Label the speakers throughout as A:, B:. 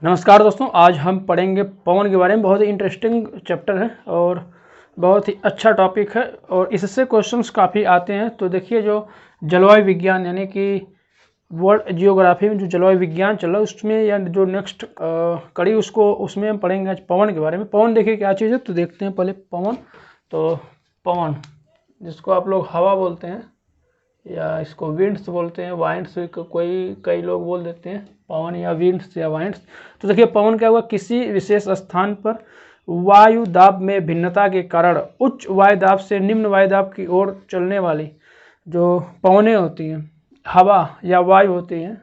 A: नमस्कार दोस्तों, आज हम पढ़ेंगे पवन के बारे में। बहुत ही इंटरेस्टिंग चैप्टर है और बहुत ही अच्छा टॉपिक है और इससे क्वेश्चंस काफ़ी आते हैं। तो देखिए, जो जलवायु विज्ञान यानी कि वर्ल्ड जियोग्राफी में जो जलवायु विज्ञान चल रहा है उसमें या जो नेक्स्ट कड़ी उसमें हम पढ़ेंगे आज पवन के बारे में। पवन देखिए क्या चीज़ है, तो देखते हैं पहले पवन। तो पवन, जिसको आप लोग हवा बोलते हैं या इसको विंड्स बोलते हैं, वाइंड्स कई लोग बोल देते हैं पवन या विंड्स या वाइंड्स। तो देखिए, पवन क्या हुआ, किसी विशेष स्थान पर वायु दाब में भिन्नता के कारण उच्च वायु दाब से निम्न वायु दाब की ओर चलने वाली जो पवनें होती हैं, हवा या वायु होती हैं,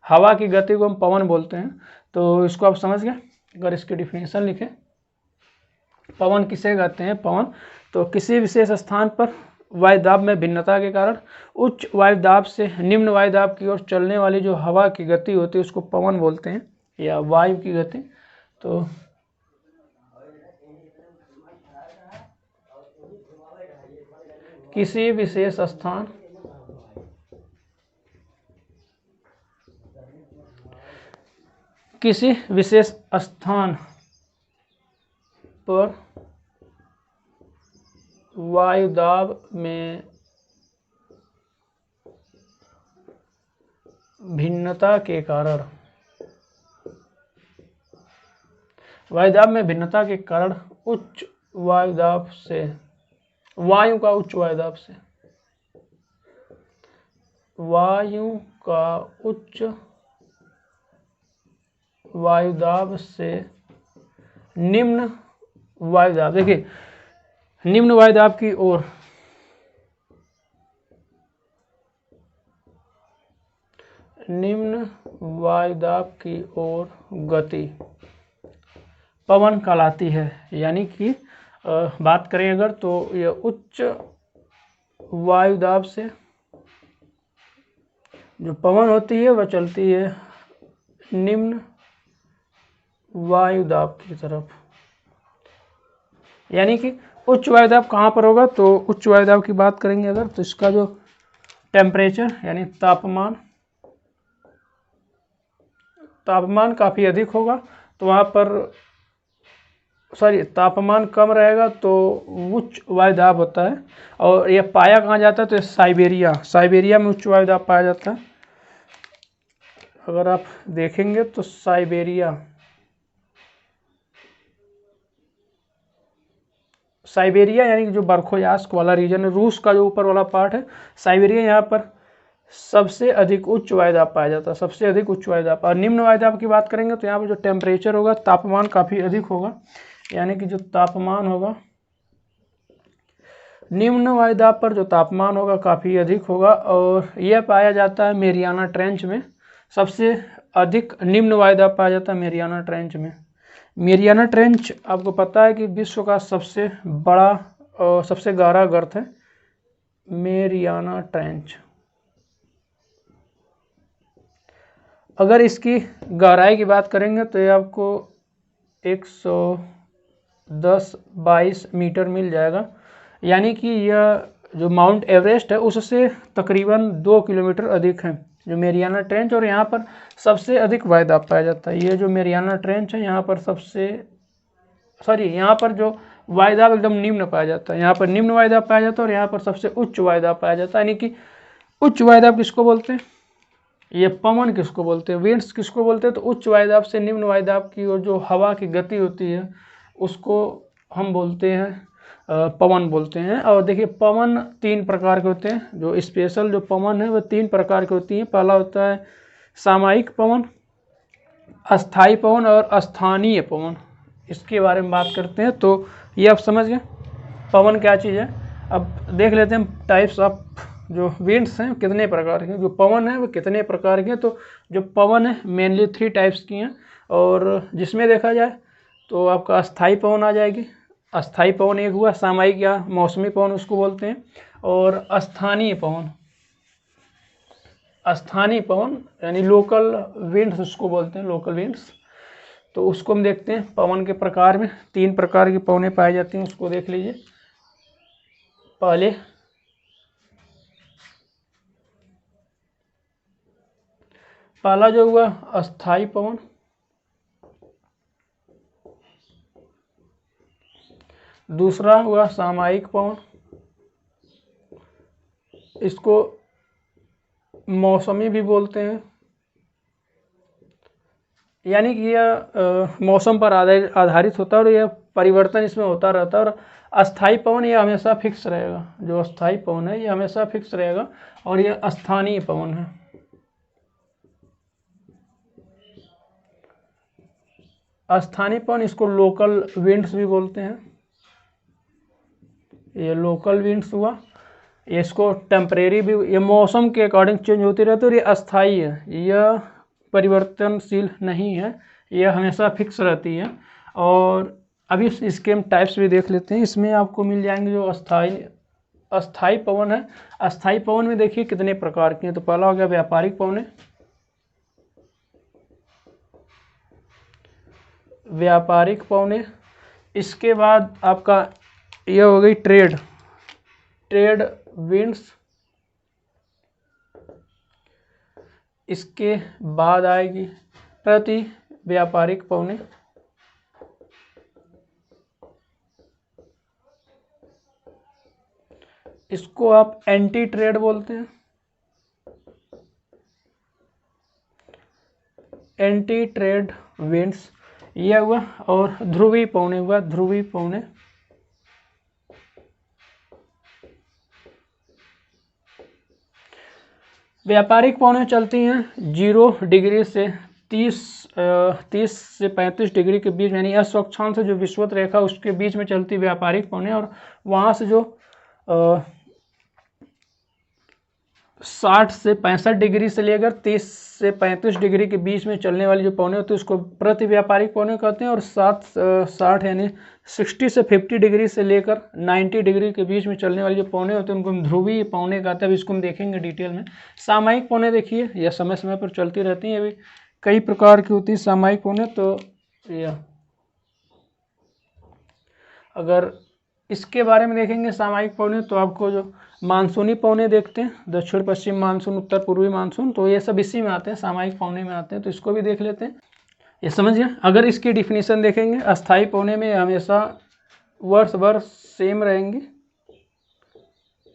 A: हवा की गति को हम पवन बोलते हैं। तो इसको आप समझ गए। अगर इसकी डिफिनेशन लिखें, पवन किसे कहते हैं? पवन तो किसी विशेष स्थान पर वायु दाब में भिन्नता के कारण उच्च वायु दाब से निम्न वायु दाब की ओर चलने वाली जो हवा की गति होती है उसको पवन बोलते हैं या वायु की गति। तो किसी विशेष स्थान पर वायु दाब में भिन्नता के कारण उच्च वायु दाब से वायु का उच्च वायु दाब से निम्न वायु दाब, देखिए निम्न वायु दाब की ओर गति पवन कहलाती है। यानी कि बात करें अगर, तो यह उच्च वायु दाब से जो पवन होती है वह चलती है निम्न वायु दाब की तरफ। यानी कि उच्च वायु दाब कहाँ पर होगा? तो उच्च वायु दाब की बात करेंगे अगर, तो इसका जो टेम्परेचर यानी तापमान काफ़ी अधिक होगा, तो वहाँ पर तापमान कम रहेगा तो उच्च वायु दाब होता है। और यह पाया कहाँ जाता है? तो साइबेरिया में उच्च वायु दाब पाया जाता है। अगर आप देखेंगे तो साइबेरिया यानी कि जो बर्खोयास्क वाला रीजन है, रूस का जो ऊपर वाला पार्ट है साइबेरिया, यहाँ पर सबसे अधिक उच्च वायु दाब पाया जाता है, और निम्न वायु दाब की बात करेंगे तो यहाँ पर जो टेम्परेचर होगा, तापमान काफ़ी अधिक होगा। यानी कि जो तापमान होगा निम्न वायु दाब पर जो तापमान होगा काफ़ी अधिक होगा, और यह पाया जाता है मेरियाना ट्रेंच में। सबसे अधिक निम्न वायु दाब पाया जाता है मेरियाना ट्रेंच में। मेरियाना ट्रेंच आपको पता है कि विश्व का सबसे बड़ा और सबसे गहरा गर्त है मेरियाना ट्रेंच। अगर इसकी गहराई की बात करेंगे तो ये आपको 110-22 मीटर मिल जाएगा। यानी कि यह जो माउंट एवरेस्ट है उससे तकरीबन 2 किलोमीटर अधिक है जो मेरियाना ट्रेंच, और यहाँ पर सबसे अधिक वायु दाब पाया जाता है। ये जो मेरियाना ट्रेंच है यहाँ पर जो वायु दाब एकदम निम्न पाया जाता है, यहाँ पर निम्न वायु दाब पाया जाता है और यहाँ पर सबसे उच्च वायु दाब पाया जाता है। यानी कि उच्च वायु दाब किसको बोलते हैं? ये पवन किसको बोलते हैं? विंड्स किसको बोलते हैं? तो उच्च वायु दाब से निम्न वायु दाब की और जो हवा की गति होती है उसको हम बोलते हैं पवन बोलते हैं। और देखिए, पवन 3 प्रकार के होते हैं। जो स्पेशल जो पवन है वह 3 प्रकार की होती हैं। पहला होता है सामयिक पवन, अस्थाई पवन और स्थानीय पवन। इसके बारे में बात करते हैं। तो ये आप समझ गए पवन क्या चीज़ है। अब देख लेते हैं टाइप्स ऑफ जो विंड्स हैं कितने प्रकार के, जो पवन है वो कितने प्रकार के। तो जो पवन है मेनली 3 टाइप्स की हैं, और जिसमें देखा जाए तो आपका अस्थाई पवन आ जाएगी। अस्थाई पवन एक हुआ, सामयिक या मौसमी पवन उसको बोलते हैं, और स्थानीय पवन यानी लोकल विंड्स उसको बोलते हैं, लोकल विंड्स। तो उसको हम देखते हैं पवन के प्रकार में। 3 प्रकार की पवनें पाई जाती हैं, उसको देख लीजिए। पहला जो हुआ अस्थाई पवन, दूसरा हुआ सामयिक पवन, इसको मौसमी भी बोलते हैं, यानी कि यह मौसम पर आधारित होता है और यह परिवर्तन इसमें होता रहता है। और अस्थाई पवन यह हमेशा फिक्स रहेगा, जो अस्थाई पवन है यह हमेशा फिक्स रहेगा और यह स्थानीय पवन है। स्थानीय पवन इसको लोकल विंड्स भी बोलते हैं, ये लोकल विंड्स हुआ। इसको टेम्परेरी भी, ये मौसम के अकॉर्डिंग चेंज होती रहती है और ये अस्थाई है, यह परिवर्तनशील नहीं है, यह हमेशा फिक्स रहती है। और अभी इसके हम टाइप्स भी देख लेते हैं। इसमें आपको मिल जाएंगे जो अस्थाई पवन है। अस्थाई पवन में देखिए कितने प्रकार के हैं। तो पहला हो गया व्यापारिक पवन, व्यापारिक पवन। इसके बाद आपका यह हो गई ट्रेड विंड्स। इसके बाद आएगी प्रति व्यापारिक पवने, इसको आप एंटी ट्रेड बोलते हैं, एंटी ट्रेड विंड्स यह हुआ। और ध्रुवी पवने हुआ, ध्रुवी पवने। व्यापारिक पवने चलती हैं 0 डिग्री से 30 से 35 डिग्री के बीच, यानी अक्ष अक्षांश से जो विषुवत रेखा उसके बीच में चलती व्यापारिक पवने। और वहाँ से जो 60 से 65 डिग्री से लेकर 30 से 35 डिग्री के बीच में चलने वाली जो पवने होती है उसको प्रति व्यापारिक पवने कहते हैं। और 60 यानी 60 से 50 डिग्री से लेकर 90 डिग्री के बीच में चलने वाली जो पवने होते हैं उनको हम ध्रुवीय पवने कहते हैं। अब इसको हम देखेंगे डिटेल में। सामयिक पवने देखिए यह समय समय पर चलती रहती हैं, अभी कई प्रकार की होती है सामयिक पवने। तो यह अगर इसके बारे में देखेंगे सामयिक पवने, तो आपको जो मानसूनी पवने देखते हैं, दक्षिण पश्चिम मानसून, उत्तर पूर्वी मानसून, तो ये सब इसी में आते हैं, सामयिक पवने में आते हैं। तो इसको भी देख लेते हैं, ये समझ गए। अगर इसकी डिफिनीशन देखेंगे, अस्थाई पवने में हमेशा वर्ष भर सेम रहेंगी,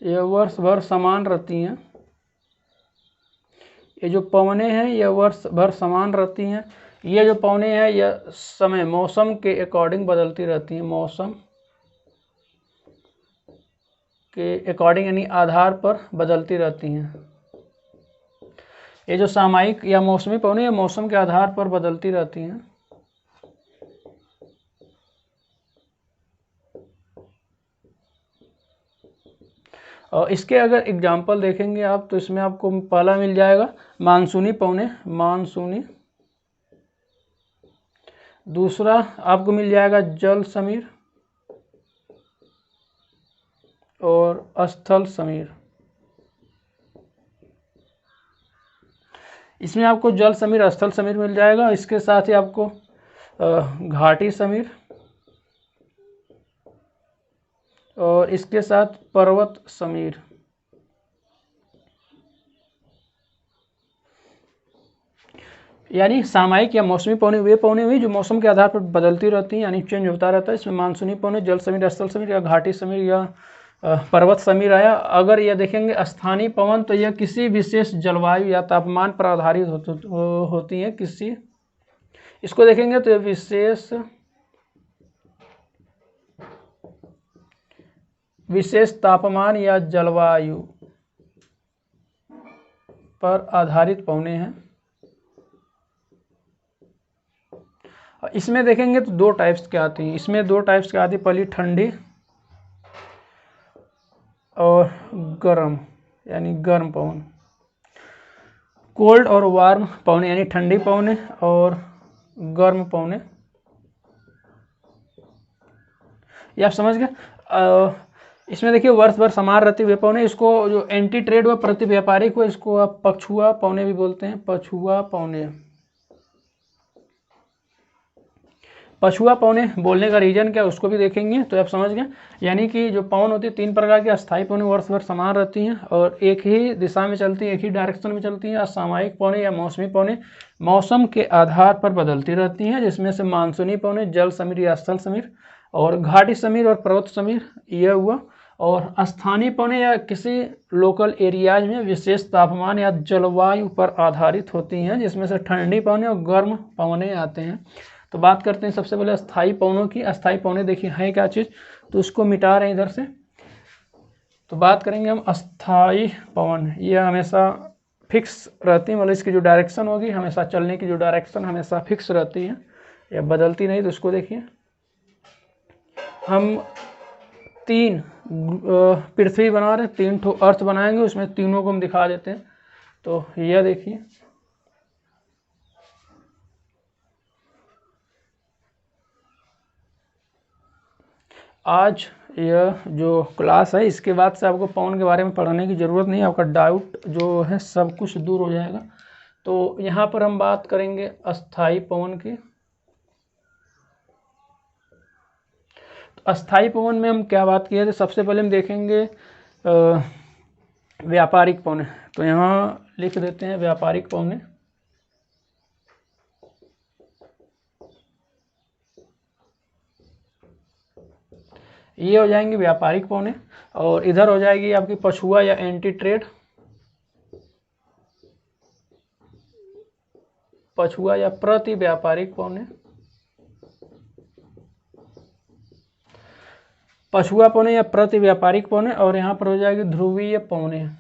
A: यह वर्ष भर समान रहती हैं। ये जो पवने हैं यह वर्ष भर समान रहती हैं। ये जो पवने हैं यह समय मौसम के अकॉर्डिंग बदलती रहती हैं, मौसम के अकॉर्डिंग यानी आधार पर बदलती रहती हैं। ये जो सामयिक या मौसमी पवने या मौसम के आधार पर बदलती रहती हैं। और इसके अगर एग्जाम्पल देखेंगे आप, तो इसमें आपको पहला मिल जाएगा मानसूनी पवने, मानसूनी। दूसरा आपको मिल जाएगा जल समीर और स्थल समीर। इसमें आपको जल समीर, स्थल समीर मिल जाएगा। इसके साथ ही आपको घाटी समीर और इसके साथ पर्वत समीर। यानी सामयिक या मौसमी पवने वे पवने हुई जो मौसम के आधार पर बदलती रहती हैं, यानी चेंज होता रहता है। इसमें मानसूनी पवने, जल समीर, स्थल समीर या घाटी समीर या पर्वत समीर आया। अगर यह देखेंगे स्थानीय पवन, तो यह किसी विशेष जलवायु या तापमान पर आधारित होती हैं। किसी, इसको देखेंगे तो विशेष तापमान या जलवायु पर आधारित पवने हैं। इसमें देखेंगे तो दो टाइप्स के आती हैं, इसमें दो टाइप्स के आती है। पहली ठंडी और गर्म, यानी गर्म पवन, कोल्ड और वार्म पवने, यानी ठंडी पवने और गर्म पवने। ये आप समझ गए। इसमें देखिए वर्ष भर समान रहती हुए पवने, इसको जो एंटी ट्रेड हुआ, प्रति व्यापारिक हुआ, इसको आप पछुआ पवने भी बोलते हैं, पछुआ पवने। पछुआ पवने बोलने का रीजन क्या है उसको भी देखेंगे, तो आप समझ गए। यानी कि जो पवन होती है तीन प्रकार की, अस्थायी पवने वर्ष भर समान रहती हैं और एक ही दिशा में चलती हैं, एक ही डायरेक्शन में चलती हैं। सामयिक पवने या मौसमी पवने मौसम के आधार पर बदलती रहती हैं, जिसमें से मानसूनी पवने, जल समीर या स्थल समीर, और घाटी समीर और पर्वत समीर यह हुआ। और स्थानीय पवनें या किसी लोकल एरियाज में विशेष तापमान या जलवायु पर आधारित होती हैं, जिसमें से ठंडी पवनें और गर्म पवनें आते हैं। तो बात करते हैं सबसे पहले अस्थायी पवनों की। अस्थायी पवनें देखिए है क्या चीज़, तो उसको मिटा रहे हैं इधर से। तो बात करेंगे हम अस्थायी पवन। यह हमेशा फिक्स रहती है, मतलब इसकी जो डायरेक्शन होगी हमेशा, चलने की जो डायरेक्शन हमेशा फिक्स रहती है या बदलती नहीं। तो उसको देखिए, हम 3 पृथ्वी बना रहे हैं, 3 ठो अर्थ बनाएंगे, उसमें तीनों को हम दिखा देते हैं। तो यह देखिए, आज यह जो क्लास है इसके बाद से आपको पवन के बारे में पढ़ने की ज़रूरत नहीं है, आपका डाउट जो है सब कुछ दूर हो जाएगा। तो यहाँ पर हम बात करेंगे अस्थायी पवन की। तो अस्थायी पवन में हम क्या बात किए थे, सबसे पहले हम देखेंगे व्यापारिक पवनें। तो यहाँ लिख देते हैं व्यापारिक पवनें। ये हो जाएंगी व्यापारिक पवनें, और इधर हो जाएगी आपकी पछुआ या एंटी ट्रेड। पछुआ या प्रति व्यापारिक पवनें। पछुआ पवनें या प्रति व्यापारिक पवनें, और यहाँ पर हो जाएगी ध्रुवीय पवनें।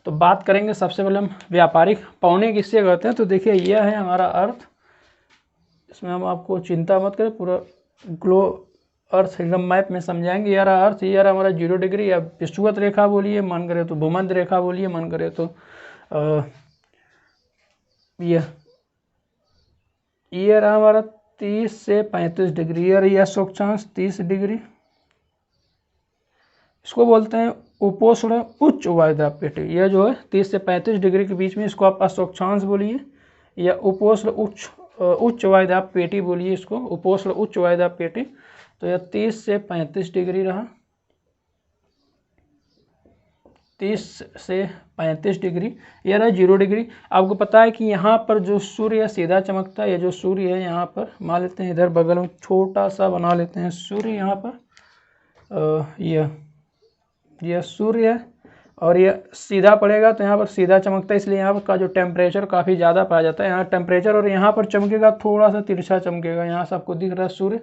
A: तो बात करेंगे सबसे पहले हम व्यापारिक पवनें किससे कहते हैं। तो देखिए यह है हमारा अर्थ, इसमें हम आपको चिंता मत करें, पूरा ग्लोब अर्थ एकदम मैप में समझाएंगे। ये रहा अर्थ, ये रहा हमारा 0 डिग्री या विषुवत रेखा बोलिए, मन करे तो भूमध्य रेखा बोलिए, मन करे तो ये रहा हमारा 30 से 35 डिग्री, ये अक्षांश 30 डिग्री। इसको बोलते हैं उपोष्ण उच्च वायुदाब पेटी। यह जो है 30 से 35 डिग्री के बीच में, इसको आप अक्षांश बोलिए, या उपोष्ण उच्च वायुदाब पेटी बोलिए, इसको उपोष्ण उच्च वायुदाब पेटी। तो यह 30 से 35 डिग्री रहा, 30 से 35 डिग्री। यह रहा 0 डिग्री। आपको पता है कि यहाँ पर जो सूर्य सीधा चमकता है, ये जो सूर्य है यहाँ पर मान लेते हैं, इधर बगल में छोटा सा बना लेते हैं सूर्य यहाँ पर, यह सूर्य है और यह सीधा पड़ेगा तो यहाँ पर सीधा चमकता है, इसलिए यहाँ पर का जो टेम्परेचर काफ़ी ज़्यादा पाया जाता है। यहाँ टेम्परेचर, और यहाँ पर चमकेगा थोड़ा सा तिरछा चमकेगा, यहाँ से आपको दिख रहा है सूर्य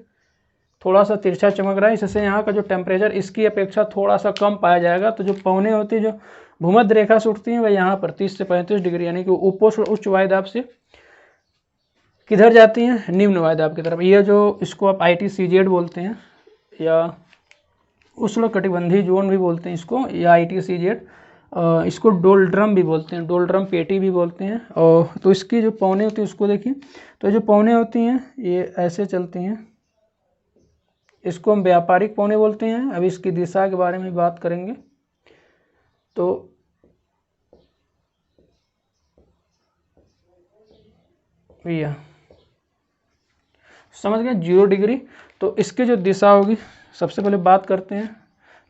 A: थोड़ा सा तिरछा चमक रहा है, इससे यहाँ का जो टेम्परेचर इसकी अपेक्षा थोड़ा सा कम पाया जाएगा। तो जो पवनें होती है जो भूमध्य रेखा से उठती हैं वह यहाँ पर 30 से 35 डिग्री, यानी कि उपोष्ण उच्च वायुदाब से किधर जाती हैं, निम्न वायुदाब की तरफ। ये जो इसको आप ITCZ बोलते हैं, या उष्णकटिबंधीय जोन भी बोलते हैं इसको, या ITCZ, इसको डोलड्रम भी बोलते हैं, डोलड्रम पेटी भी बोलते हैं। और तो इसकी जो पवनें होती हैं उसको देखिए, तो जो पवनें होती हैं ये ऐसे चलती हैं, इसको हम व्यापारिक पवनें बोलते हैं। अब इसकी दिशा के बारे में बात करेंगे। तो भैया समझ गए 0 डिग्री। तो इसकी जो दिशा होगी, सबसे पहले बात करते हैं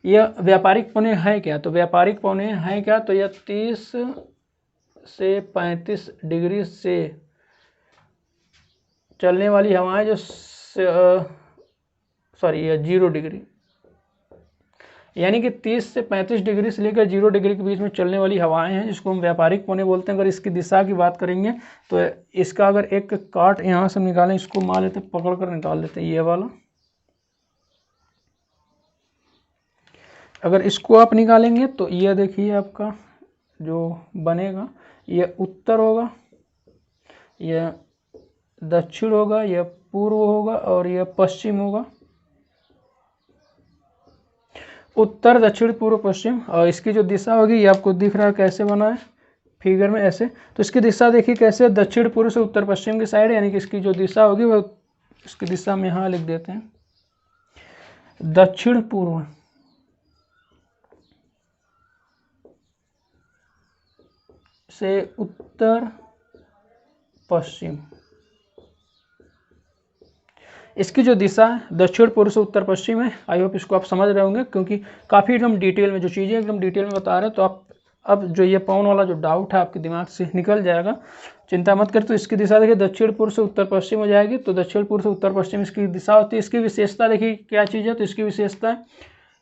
A: यह व्यापारिक पवनें है क्या। तो व्यापारिक पवनें हैं क्या, तो यह 30 से 35 डिग्री से चलने वाली हवाएं जो यह 0 डिग्री, यानी कि 30 से 35 डिग्री से लेकर 0 डिग्री के बीच में चलने वाली हवाएं हैं, जिसको हम व्यापारिक पवनें बोलते हैं। अगर इसकी दिशा की बात करेंगे तो इसका अगर एक काट यहाँ से निकालें, इसको मान लेते हैं, पकड़ कर निकाल लेते हैं, ये वाला। अगर इसको आप निकालेंगे तो ये देखिए आपका जो बनेगा, ये उत्तर होगा, यह दक्षिण होगा, यह पूर्व होगा और यह पश्चिम होगा। उत्तर, दक्षिण, पूर्व, पश्चिम। और इसकी जो दिशा होगी ये आपको दिख रहा है कैसे बना है फिगर में, ऐसे। तो इसकी दिशा देखिए कैसे, दक्षिण पूर्व से उत्तर पश्चिम की साइड, यानी कि इसकी जो दिशा होगी वो, इसकी दिशा में यहाँ लिख देते हैं दक्षिण पूर्व से उत्तर पश्चिम। इसकी जो दिशा है दक्षिण पूर्व से उत्तर पश्चिम है। आई होप इसको आप समझ रहे होंगे, क्योंकि काफ़ी एकदम डिटेल में जो चीज़ें एकदम डिटेल में बता रहे हैं, तो आप अब जो ये पवन वाला जो डाउट है आपके दिमाग से निकल जाएगा, चिंता मत कर। तो इसकी दिशा देखिए दक्षिण पूर्व से उत्तर पश्चिम हो जाएगी, तो दक्षिण पूर्व से उत्तर पश्चिम इसकी दिशा होती है। इसकी विशेषता देखिए क्या चीज़ है, तो इसकी विशेषता है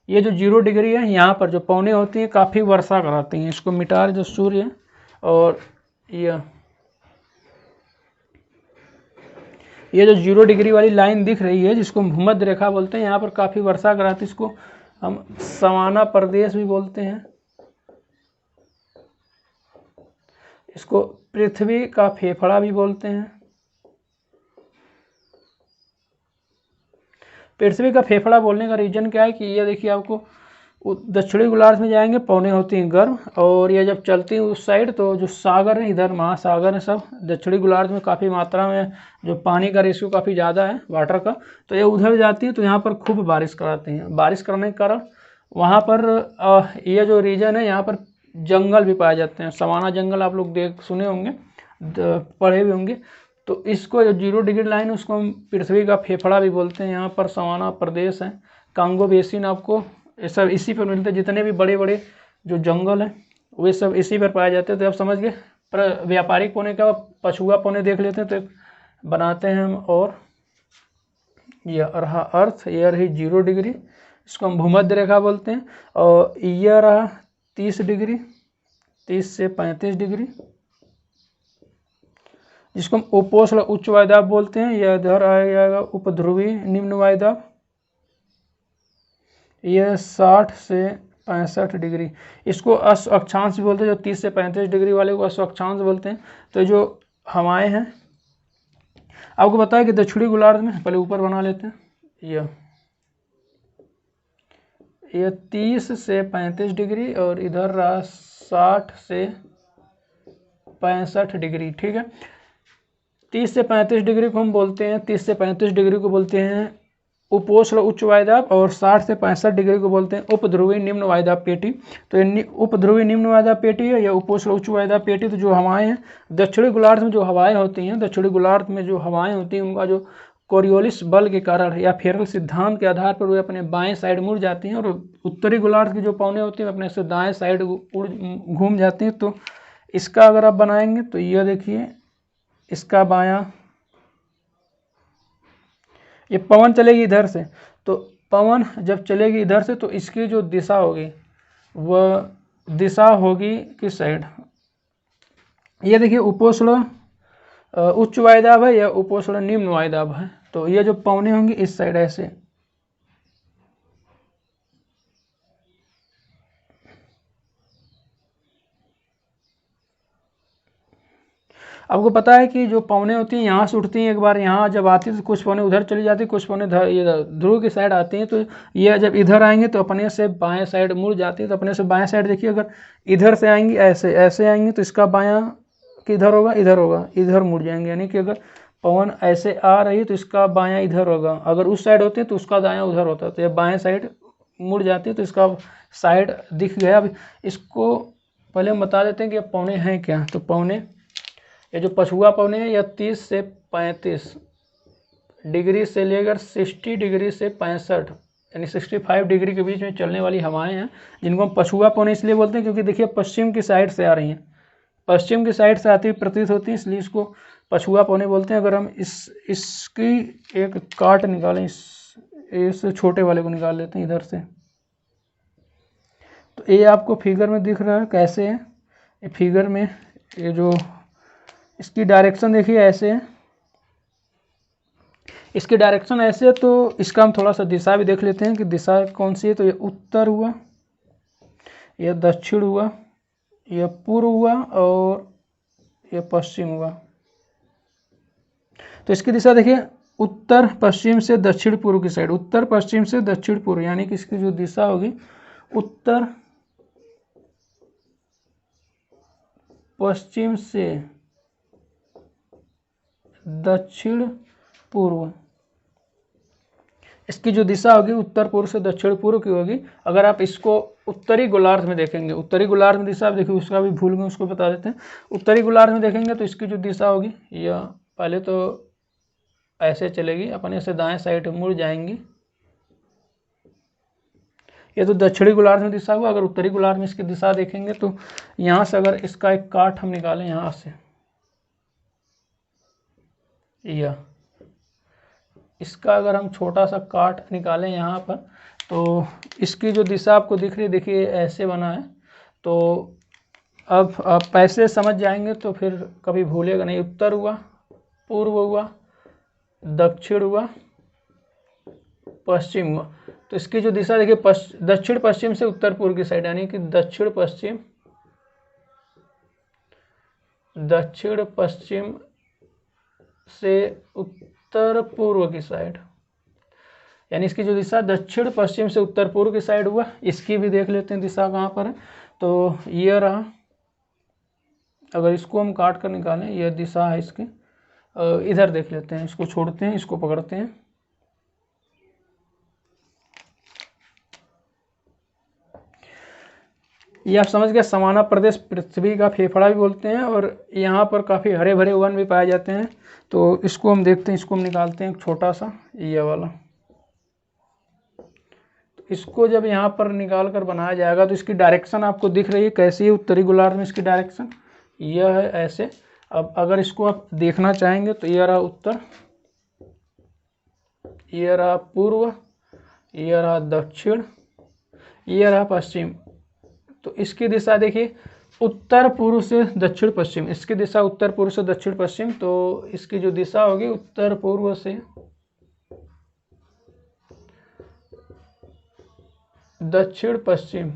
A: ये जो 0 डिग्री है यहाँ पर जो पौने होती हैं काफ़ी वर्षा कराती हैं। इसको मिटा जो सूर्य है, और ये जो 0 डिग्री वाली लाइन दिख रही है जिसको भूमध्य रेखा बोलते हैं, यहाँ पर काफ़ी वर्षा कराती है। इसको हम सवाना प्रदेश भी बोलते हैं, इसको पृथ्वी का फेफड़ा भी बोलते हैं। पृथ्वी का फेफड़ा बोलने का रीजन क्या है कि ये देखिए आपको दक्षिणी गोलार्ध में जाएंगे पौने होती हैं गर्म, और ये जब चलती हैं उस साइड तो जो सागर है इधर महासागर है सब, दक्षिणी गोलार्ध में काफ़ी मात्रा में जो पानी का रेशियो काफ़ी ज़्यादा है वाटर का, तो ये उधर जाती है तो यहाँ पर खूब बारिश कराती हैं। बारिश करने के कारण वहाँ पर ये जो रीजन है यहाँ पर जंगल भी पाए जाते हैं। सवाना जंगल आप लोग सुने होंगे, पढ़े भी होंगे। तो इसको जो 0 डिग्री लाइन है उसको हम पृथ्वी का फेफड़ा भी बोलते हैं। यहाँ पर सवाना प्रदेश है, कांगो बेसिन आपको ये सब इसी पर मिलते हैं। जितने भी बड़े बड़े जो जंगल हैं वे सब इसी पर पाए जाते हैं। तो आप समझ गए। पर व्यापारिक पौने का पछुआ पौने देख लेते हैं तो बनाते हैं हम। और यह रहा अर्थ, यह रही 0 डिग्री, इसको हम भूमध्य रेखा बोलते हैं। और यह रहा 30 डिग्री, 30 से 35 डिग्री, जिसको हम उपोष्ण उच्च वायुदाब बोलते हैं। यह इधर आ जाएगा उपध्रुवी निम्न वायुदाब, यह 60 से 65 डिग्री, इसको अश्व अक्षांश भी बोलते हैं। जो 30 से 35 डिग्री वाले को अश्व अक्षांश बोलते हैं। तो जो हवाएं हैं आपको बताया कि दक्षिणी गोलार्ध में, पहले ऊपर बना लेते हैं, यह 30 से 35 डिग्री और इधर रहा 60 से 65 डिग्री। ठीक है, 30 से 35 डिग्री को हम बोलते हैं, 30 से 35 डिग्री को बोलते हैं उपोष्ण उच्च वायुदाब, और 60 से 65 डिग्री को बोलते हैं उपध्रुवी निम्न वायुदाब पेटी। तो ये उपध्रुवी निम्न वायुदाब पेटी है या उपोष्ण उच्च वायुदाब पेटी। तो जो हवाएं हैं दक्षिणी गोलार्ध में जो हवाएं होती हैं, दक्षिणी गोलार्ध में जो हवाएं होती हैं उनका जो कोरियोलिस बल के कारण या फेरल सिद्धांत के आधार पर वे अपने बाएं साइड मुड़ जाती हैं, और उत्तरी गोलार्ध की जो पौने होती हैं अपने से दाएं साइड घूम जाती हैं। तो इसका अगर आप बनाएंगे तो यह देखिए इसका बायां, ये पवन चलेगी इधर से, तो पवन जब चलेगी इधर से तो इसकी जो दिशा होगी वह दिशा होगी किस साइड, ये देखिए उपोष्ण उच्च वायुदाब है या उपोष्ण निम्न वायुदाब है। तो ये जो पवने होंगी इस साइड ऐसे, आपको पता है कि जो पवने होती हैं यहाँ से उठती हैं, एक बार यहाँ जब आती है तो कुछ पवने उधर चली जाती है, कुछ पवने ये ध्रुव की साइड आती हैं। तो ये जब इधर आएंगे तो अपने से बाएं साइड मुड़ जाती है। तो अपने से बाएं साइड देखिए, अगर इधर से आएंगी ऐसे ऐसे आएंगी तो इसका बायां किधर होगा, इधर होगा, इधर मुड़ जाएंगे। यानी कि अगर पवन ऐसे आ रही है तो इसका बायां इधर होगा, अगर उस साइड होती है तो उसका दायां उधर होता है। तो ये बाएं साइड मुड़ जाती है तो इसका साइड दिख गया। अब इसको पहले हम बता देते हैं कि ये पौने हैं क्या। तो पौने, ये जो पछुआ पौने है यह 30 से 35 डिग्री से लेकर 60 डिग्री से 65 यानी 65 डिग्री के बीच में चलने वाली हवाएं हैं, जिनको हम पछुआ पौने इसलिए बोलते हैं क्योंकि देखिए पश्चिम की साइड से आ रही हैं, पश्चिम की साइड से आती हुई प्रतीत होती है, इसलिए इसको पछुआ पौने बोलते हैं। अगर हम इसकी एक काट निकालें, इस छोटे वाले को निकाल लेते हैं इधर से, तो ये आपको फिगर में दिख रहा है कैसे है। ये फिगर में ये जो इसकी डायरेक्शन देखिए ऐसे है, इसकी डायरेक्शन ऐसे है। तो इसका हम थोड़ा सा दिशा भी देख लेते हैं कि दिशा कौन सी है। तो ये उत्तर हुआ, यह दक्षिण हुआ, यह पूर्व हुआ, और यह पश्चिम हुआ। तो इसकी दिशा देखिए उत्तर पश्चिम से दक्षिण पूर्व की साइड, उत्तर पश्चिम से दक्षिण पूर्व, यानी कि इसकी जो दिशा होगी उत्तर पश्चिम से दक्षिण पूर्व, इसकी जो दिशा होगी उत्तर पूर्व से दक्षिण पूर्व की होगी। अगर आप इसको उत्तरी गोलार्ध में देखेंगे, उत्तरी गोलार्ध में दिशा आप देखिए, उसका भी भूल गए, उसको बता देते हैं। उत्तरी गोलार्ध में देखेंगे तो इसकी जो दिशा होगी यह पहले तो ऐसे चलेगी, अपने से दाएं साइड मुड़ जाएंगी, ये तो दक्षिणी गोलार्ध में दिशा हुआ। अगर उत्तरी गोलार्ध में इसकी दिशा देखेंगे तो यहाँ से अगर इसका एक काट हम निकालें यहाँ से, यह इसका अगर हम छोटा सा काट निकालें यहाँ पर, तो इसकी जो दिशा आपको दिख रही है, देखिए ऐसे बना है। तो अब आप ऐसे समझ जाएंगे तो फिर कभी भूलेगा नहीं। उत्तर हुआ, पूर्व हुआ, दक्षिण हुआ, पश्चिम हुआ। तो इसकी जो दिशा देखिए दक्षिण पश्चिम से उत्तर पूर्व की साइड, यानी कि दक्षिण पश्चिम से उत्तर पूर्व की साइड, यानी इसकी जो दिशा दक्षिण पश्चिम से उत्तर पूर्व की साइड हुआ। इसकी भी देख लेते हैं दिशा कहाँ पर है। तो ये रहा, अगर इसको हम काट कर निकालें, यह दिशा है इसकी। इधर देख लेते हैं, इसको छोड़ते हैं, इसको पकड़ते हैं। ये आप समझ गए, समाना प्रदेश पृथ्वी का फेफड़ा भी बोलते हैं, और यहाँ पर काफ़ी हरे भरे वन भी पाए जाते हैं। तो इसको हम देखते हैं, इसको हम निकालते हैं छोटा सा, ये वाला। तो इसको जब यहाँ पर निकाल कर बनाया जाएगा तो इसकी डायरेक्शन आपको दिख रही है कैसी है। उत्तरी गोलार्ध में इसकी डायरेक्शन यह है ऐसे। अब अगर इसको आप देखना चाहेंगे तो यह रहा उत्तर, यह रहा पूर्व, यह रहा दक्षिण, यह रहा पश्चिम। तो इसकी दिशा देखिए उत्तर पूर्व से दक्षिण पश्चिम, इसकी दिशा उत्तर पूर्व से दक्षिण पश्चिम। तो इसकी जो दिशा होगी उत्तर पूर्व से दक्षिण पश्चिम,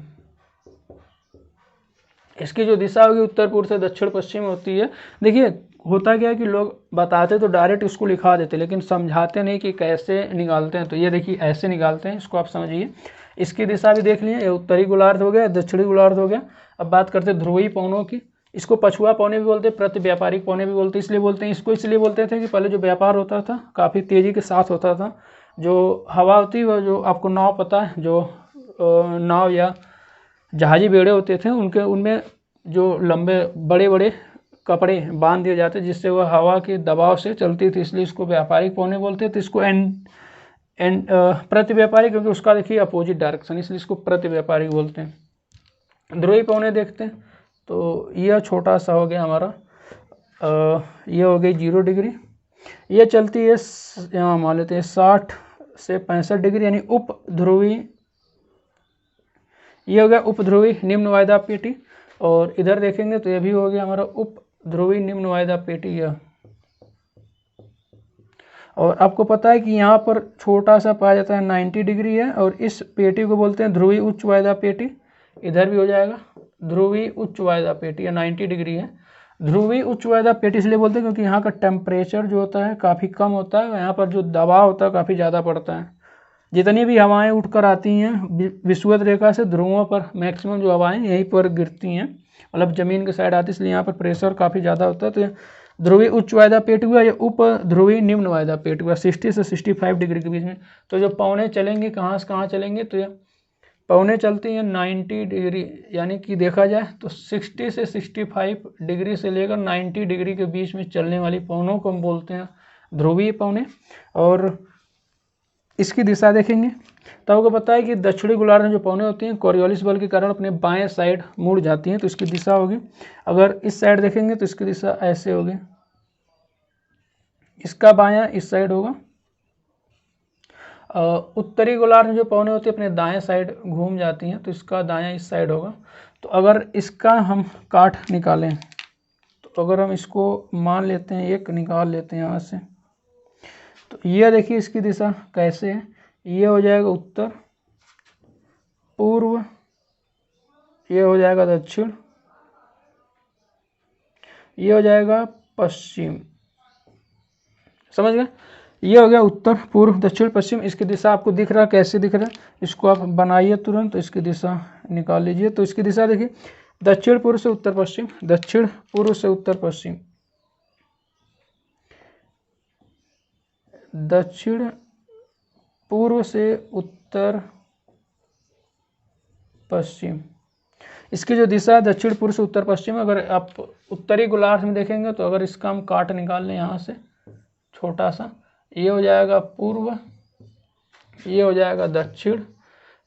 A: इसकी जो दिशा होगी उत्तर पूर्व से दक्षिण पश्चिम होती है। देखिए होता क्या है कि लोग बताते तो डायरेक्ट इसको लिखा देते, लेकिन समझाते नहीं कि कैसे निकालते हैं। तो ये देखिए ऐसे निकालते हैं, इसको आप समझिए। इसकी दिशा भी देख लिए, ये उत्तरी गोलार्ध हो गया, दक्षिणी गोलार्ध हो गया। अब बात करते हैं ध्रुवीय पवनों की। इसको पछुआ पवने भी बोलते हैं, प्रति व्यापारिक पवने भी बोलते हैं। इसलिए बोलते हैं, इसको इसलिए बोलते थे कि पहले जो व्यापार होता था काफ़ी तेज़ी के साथ होता था। जो हवा होती है, जो आपको नाव पता है, जो नाव या जहाजी बेड़े होते थे, उनमें जो लंबे बड़े बड़े कपड़े बांध दिए जाते, जिससे वह हवा के दबाव से चलती थी, इसलिए इसको व्यापारिक पवने बोलते थे। इसको प्रति व्यापारिक, क्योंकि उसका देखिए अपोजिट डायरेक्शन, इसलिए इसको प्रति व्यापारिक बोलते हैं। ध्रुवीय पवने देखते हैं, तो यह छोटा सा हो गया हमारा, यह हो गई 0 डिग्री। यह चलती है, यहाँ मान लेते हैं 60 से 65 डिग्री, यानी उप ध्रुवी। ये हो गया उप ध्रुवी निम्न वायदा पेटी। और इधर देखेंगे तो यह भी हो गया हमारा उप ध्रुवी निम्न वायदा पेटी यह। और आपको पता है कि यहाँ पर छोटा सा पाया जाता है 90 डिग्री है, और इस पेटी को बोलते हैं ध्रुवी उच्च वायदा पेटी। इधर भी हो जाएगा ध्रुवी उच्च वायदा पेटी, या 90 डिग्री है। ध्रुवी उच्च वायदा पेटी इसलिए बोलते हैं क्योंकि यहाँ का टेम्परेचर जो होता है काफ़ी कम होता है, यहाँ पर जो दबाव होता है काफ़ी ज़्यादा पड़ता है। जितनी भी हवाएं उठकर आती हैं विषुवत रेखा से, ध्रुवों पर मैक्सिमम जो हवाएं यहीं पर गिरती हैं, मतलब ज़मीन की साइड आती है, इसलिए यहाँ पर प्रेशर काफ़ी ज़्यादा होता है। तो ध्रुवी उच्च वायदा पेट हुआ, या उप ध्रुवी निम्न वायदा पेट हुआ 60 से 65 डिग्री के बीच में। तो जो पवने चलेंगे कहाँ से कहाँ चलेंगे, तो ये पवने चलती हैं 90 डिग्री, यानी कि देखा जाए तो 60 से 65 डिग्री से लेकर 90 डिग्री के बीच में चलने वाली पवनों को हम बोलते हैं ध्रुवीय पवने। और इसकी दिशा देखेंगे तो आपको पता है कि दक्षिणी गोलार्ध में जो पवने होती हैं कोरियोलिस बल के कारण अपने बाएं साइड मुड़ जाती हैं, तो इसकी दिशा होगी, अगर इस साइड देखेंगे तो इसकी दिशा ऐसे होगी, इसका बायां इस साइड होगा। उत्तरी गोलार्ध में जो पवने होती है अपने दाएं साइड घूम जाती हैं, तो इसका दायां इस साइड होगा। तो अगर इसका हम काट निकालें, तो अगर हम इसको मान लेते हैं, एक निकाल लेते हैं यहाँ से, तो ये देखिए इसकी दिशा कैसे है। ये हो जाएगा उत्तर पूर्व, ये हो जाएगा दक्षिण, ये हो जाएगा पश्चिम। समझ गए, ये हो गया उत्तर पूर्व दक्षिण पश्चिम। इसकी दिशा आपको दिख रहा है, कैसे दिख रहा है, इसको आप बनाइए तुरंत, तो इसकी दिशा निकाल लीजिए। तो इसकी दिशा देखिए दक्षिण पूर्व से उत्तर पश्चिम, दक्षिण पूर्व से उत्तर पश्चिम, दक्षिण पूर्व से उत्तर पश्चिम। इसकी जो दिशा है दक्षिण पूर्व से उत्तर पश्चिम। अगर आप उत्तरी गोलार्ध में देखेंगे तो अगर इसका हम काट निकाल लें यहाँ से छोटा सा, ये हो जाएगा पूर्व, ये हो जाएगा दक्षिण,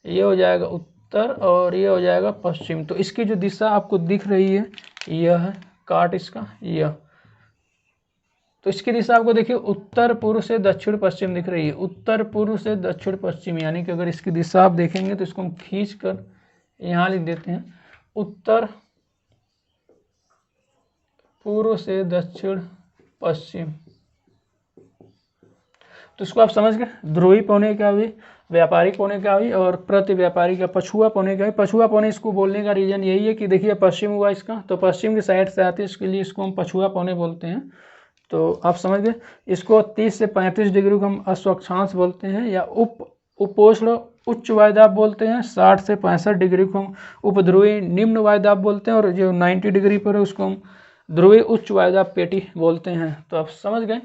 A: ये हो जाएगा उत्तर और ये हो जाएगा पश्चिम। तो इसकी जो दिशा आपको दिख रही है यह है, काट इसका यह, तो इसकी दिशा आपको देखिए उत्तर पूर्व से दक्षिण पश्चिम दिख रही है, उत्तर पूर्व से दक्षिण पश्चिम, यानी कि अगर इसकी दिशा आप देखेंगे तो इसको हम खींच कर यहाँ लिख देते हैं, उत्तर पूर्व से दक्षिण पश्चिम। तो इसको आप समझ गए, ध्रुवी पौने क्या हुई, व्यापारिक पौने क्या हुई, और प्रति व्यापारिक या पछुआ पौने क्या हुई। पछुआ पौने इसको बोलने का रीजन यही है कि देखिए पश्चिम हुआ इसका, तो पश्चिम की साइड से आती है, इसके लिए इसको हम पछुआ पौने बोलते हैं। तो आप समझ गए, इसको 30 से 35 डिग्री को हम अस्वक्षांश बोलते हैं या उपोष्ण उच्च वायुदाब बोलते हैं। 60 से 65 डिग्री को हम उपध्रुवी निम्न वायुदाब बोलते हैं, और जो 90 डिग्री पर है उसको हम ध्रुवी उच्च वायुदाब पेटी बोलते हैं। तो आप समझ गए,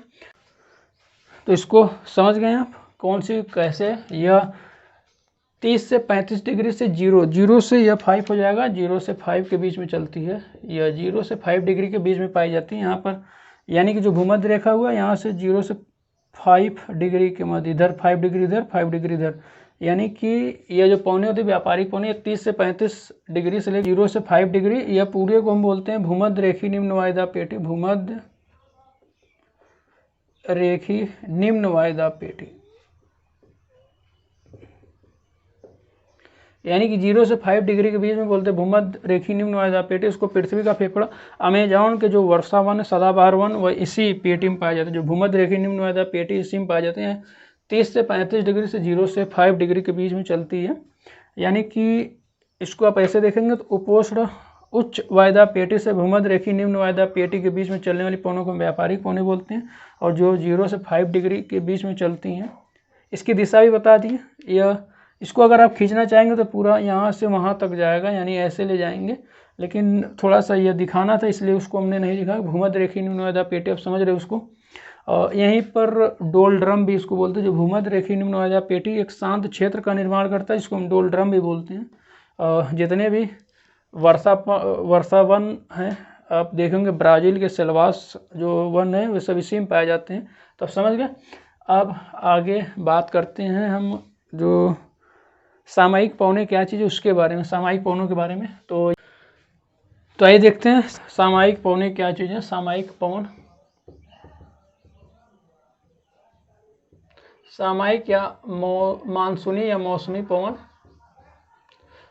A: तो इसको समझ गए आप कौन सी कैसे, यह 30 से 35 डिग्री से जीरो से यह 5 हो जाएगा, 0 से 5 के बीच में चलती है, यह 0 से 5 डिग्री के बीच में पाई जाती है यहाँ पर, यानी कि जो भूमध्य रेखा हुआ यहाँ से 0 से 5 डिग्री के मध्य, इधर 5 डिग्री इधर 5 डिग्री इधर, यानी कि यह जो पौने होते हैं व्यापारिक पौने 30 से 35 डिग्री से लेकर 0 से 5 डिग्री, यह पूरे को हम बोलते हैं भूमध्य रेखी निम्न वायुदाब पेटी, भूमध्य रेखी निम्न वायुदाब पेटी, यानी कि 0 से 5 डिग्री के बीच में बोलते हैं भूमध्य रेखी निम्न वायुदाब पेटी। उसको पृथ्वी का फेफड़ा अमेजॉन के जो वर्षा वन है, सदाबहार वन, वह इसी पेटी में पाए जाते हैं, जो भूमध्य रेखी निम्न वायुदाब पेटी इसी में पाए जाते हैं। 30 से 35 डिग्री से 0 से 5 डिग्री के बीच में चलती है, यानी कि इसको आप ऐसे देखेंगे तो उपोष्ण उच्च वायुदाब पेटी से भूमध्य रेखी निम्न वायुदाब पेटी के बीच में चलने वाली पौनों को हम व्यापारिक पौने बोलते हैं, और जो 0 से 5 डिग्री के बीच में चलती हैं। इसकी दिशा भी बता दी, यह इसको अगर आप खींचना चाहेंगे तो पूरा यहाँ से वहाँ तक जाएगा, यानी ऐसे ले जाएंगे, लेकिन थोड़ा सा यह दिखाना था इसलिए उसको हमने नहीं लिखा। भूमध्य रेखी निम्न वायुदाब पेटी आप समझ रहे हो उसको, और यहीं पर डोलड्रम भी इसको बोलते हैं, जो भूमध्य रेखी निम्न वायुदाब पेटी एक शांत क्षेत्र का निर्माण करता है, इसको हम डोलड्रम भी बोलते हैं। जितने भी वर्षा वन हैं आप देखेंगे, ब्राज़ील के सेल्वास जो वन है वे सब इसी में पाए जाते हैं। तो आप समझ गए। अब आगे बात करते हैं हम जो सामयिक पौने क्या चीज़ है उसके बारे में, सामयिक पौनों के बारे में। तो आइए देखते हैं सामयिक पौने क्या चीज़ है। सामयिक पवन, सामयिक या मानसूनी या मौसमी पवन,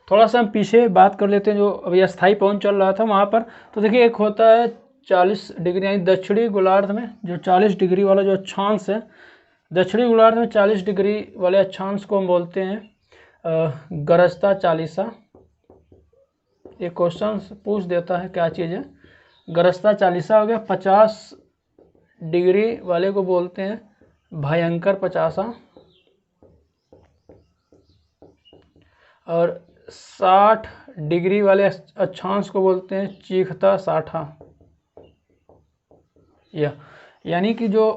A: थोड़ा सा हम पीछे बात कर लेते हैं जो अभी अस्थायी पवन चल रहा था वहाँ पर। तो देखिए एक होता है 40 डिग्री, यानी दक्षिणी गोलार्ध में जो 40 डिग्री वाला जो अक्षांश है, दक्षिणी गोलार्ध में 40 डिग्री वाले अक्षांश को हम बोलते हैं गरजता चालीसा। ये क्वेश्चन पूछ देता है क्या चीज़ है, गरजता चालीसा हो गया। 50 डिग्री वाले को बोलते हैं भयंकर पचासा, और 60 डिग्री वाले अक्षांश को बोलते हैं चीखता साठा। यानी कि जो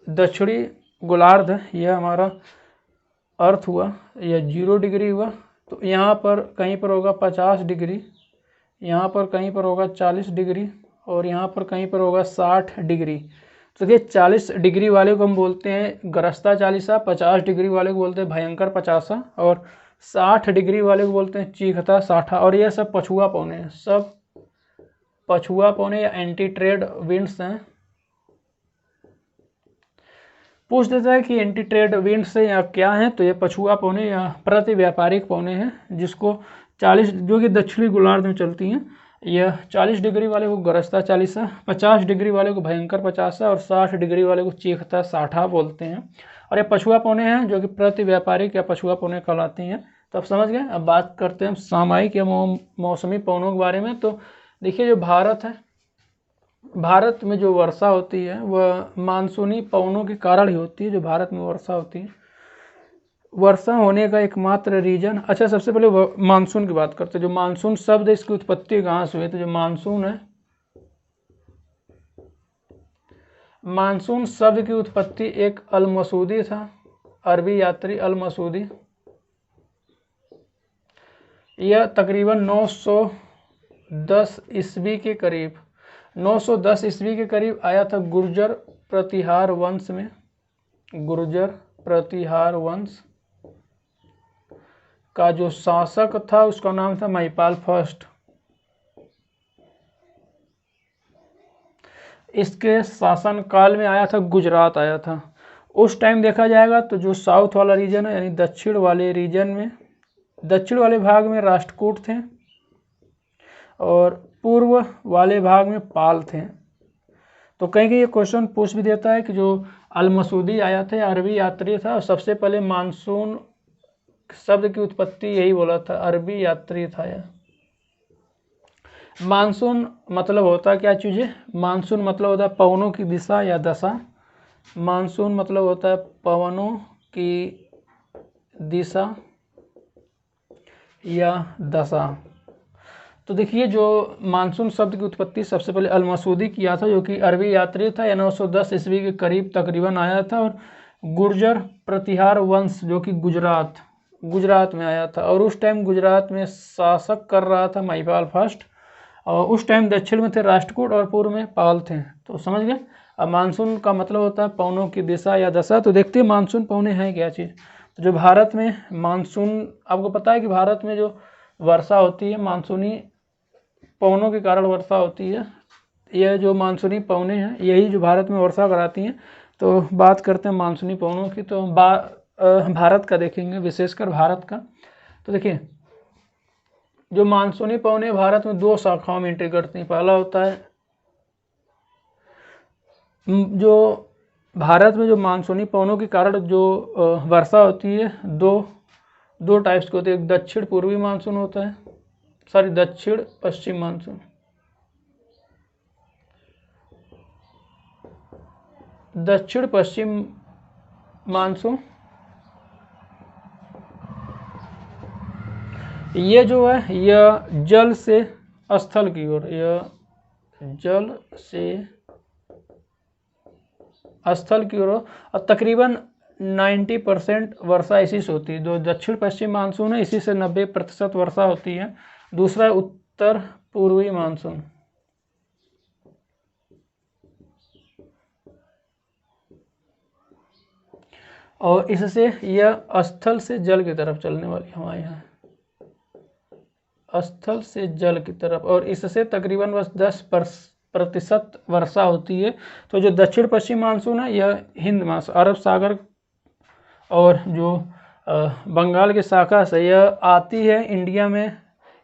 A: दक्षिणी गोलार्ध है यह हमारा अर्थ हुआ, यह 0 डिग्री हुआ, तो यहाँ पर कहीं पर होगा 50 डिग्री, यहाँ पर कहीं पर होगा 40 डिग्री, और यहाँ पर कहीं पर होगा 60 डिग्री। तो देखिए 40 डिग्री वाले को हम बोलते हैं गरजता चालीसा, 50 डिग्री वाले को बोलते हैं भयंकर पचासा, और 60 डिग्री वाले को बोलते हैं चीखता साठा। और ये सब पछुआ पौने हैं, सब पछुआ पौने या एंटी ट्रेड विंड्स हैं। पूछ देता है कि एंटी ट्रेड विंड से या क्या है, तो ये पछुआ पौने या प्रति व्यापारिक पौने हैं, जिसको 40 जो कि दक्षिणी गोलार्ध में चलती हैं। यह 40 डिग्री वाले को गरजता चालीसा, 50 डिग्री वाले को भयंकर पचासा, और 60 डिग्री वाले को चीखता साठा बोलते हैं। और ये पछुआ पौने हैं जो कि प्रति व्यापारिक या पछुआ पौने कहलाती हैं। तो आप समझ गए। अब बात करते हैं सामयिक या मौसमी पौनों के बारे में। तो देखिए जो भारत है, भारत में जो वर्षा होती है वह मानसूनी पवनों के कारण ही होती है। जो भारत में वर्षा होती है, वर्षा होने का एकमात्र रीजन, अच्छा सबसे पहले मानसून की बात करते हैं। जो मानसून शब्द है इसकी उत्पत्ति कहाँ से हुई, तो जो मानसून है, मानसून शब्द की उत्पत्ति एक अल मसूदी था, अरबी यात्री अल मसूदी। यह तकरीबन 910 ईस्वी के करीब, 910 ईस्वी के करीब आया था गुर्जर प्रतिहार वंश में। गुर्जर प्रतिहार वंश का जो शासक था उसका नाम था महिपाल फर्स्ट। इसके शासन काल में आया था गुजरात आया था। उस टाइम देखा जाएगा तो जो साउथ वाला रीजन है यानी दक्षिण वाले रीजन में, दक्षिण वाले भाग में राष्ट्रकूट थे और पूर्व वाले भाग में पाल थे। तो कहीं कहीं ये क्वेश्चन पूछ भी देता है कि जो अल-मसूदी आया था अरबी यात्री था और सबसे पहले मानसून शब्द की उत्पत्ति यही बोला था, अरबी यात्री था यह। मानसून मतलब होता क्या चीज़ है? मानसून मतलब होता है पवनों की दिशा या दशा। मानसून मतलब होता है पवनों की दिशा या दशा। तो देखिए जो मानसून शब्द की उत्पत्ति सबसे पहले अल-मसूदी किया था, जो कि अरबी यात्री था। यह 910 ईस्वी के करीब तकरीबन आया था और गुर्जर प्रतिहार वंश जो कि गुजरात में आया था। और उस टाइम गुजरात में शासक कर रहा था महिपाल फर्स्ट। और उस टाइम दक्षिण में थे राष्ट्रकूट और पूर्व में पाल थे। तो समझ गए। अब मानसून का मतलब होता है पवनों की दिशा या दशा। तो देखते हैं मानसून पवने हैं क्या चीज़। तो जो भारत में मानसून, आपको पता है कि भारत में जो वर्षा होती है मानसूनी पवनों के कारण वर्षा होती है। यह जो मानसूनी पवने हैं यही जो भारत में वर्षा कराती हैं। तो बात करते हैं मानसूनी पवनों की। तो भारत का देखेंगे, विशेषकर भारत का। तो देखिए जो मानसूनी पवने भारत में दो शाखाओं में एंट्री करती हैं। पहला होता है जो भारत में जो मानसूनी पवनों के कारण जो वर्षा होती है दो टाइप्स के होते हैं। एक दक्षिण पूर्वी मानसून होता है, दक्षिण पश्चिम मानसून। दक्षिण पश्चिम मानसून ये जो है यह जल से स्थल की ओर, यह जल से स्थल की ओर और तकरीबन 90% वर्षा इसी से होती है। जो दक्षिण पश्चिम मानसून है इसी से 90% वर्षा होती है। दूसरा उत्तर पूर्वी मानसून, और इससे यह स्थल से जल की तरफ चलने वाली हवाएं हैं, स्थल से जल की तरफ। और इससे तकरीबन बस 10% वर्षा होती है। तो जो दक्षिण पश्चिम मानसून है यह हिंद महासागर, अरब सागर और जो बंगाल की शाखा से यह आती है इंडिया में,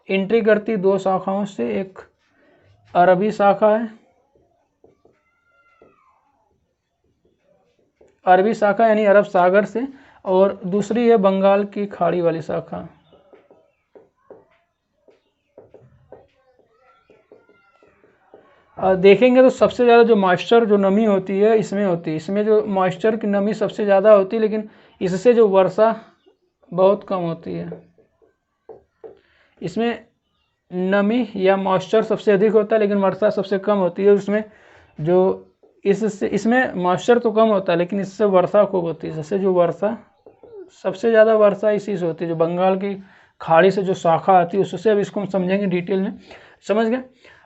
A: एंट्री करती दो शाखाओं से। एक अरबी शाखा है, अरबी शाखा यानी अरब सागर से, और दूसरी है बंगाल की खाड़ी वाली शाखा। देखेंगे तो सबसे ज़्यादा जो मॉइस्चर जो नमी होती है इसमें होती है, इसमें जो मॉइस्चर की नमी सबसे ज़्यादा होती है, लेकिन इससे जो वर्षा बहुत कम होती है। इसमें नमी या मॉइस्चर सबसे अधिक होता है लेकिन वर्षा सबसे कम होती है। उसमें जो इसमें मॉइस्चर तो कम होता है लेकिन इससे वर्षा खूब होती है। इससे जो वर्षा सबसे ज़्यादा वर्षा इसी से होती है, जो बंगाल की खाड़ी से जो शाखा आती है उससे। अब इसको हम समझेंगे डिटेल में, समझ गए।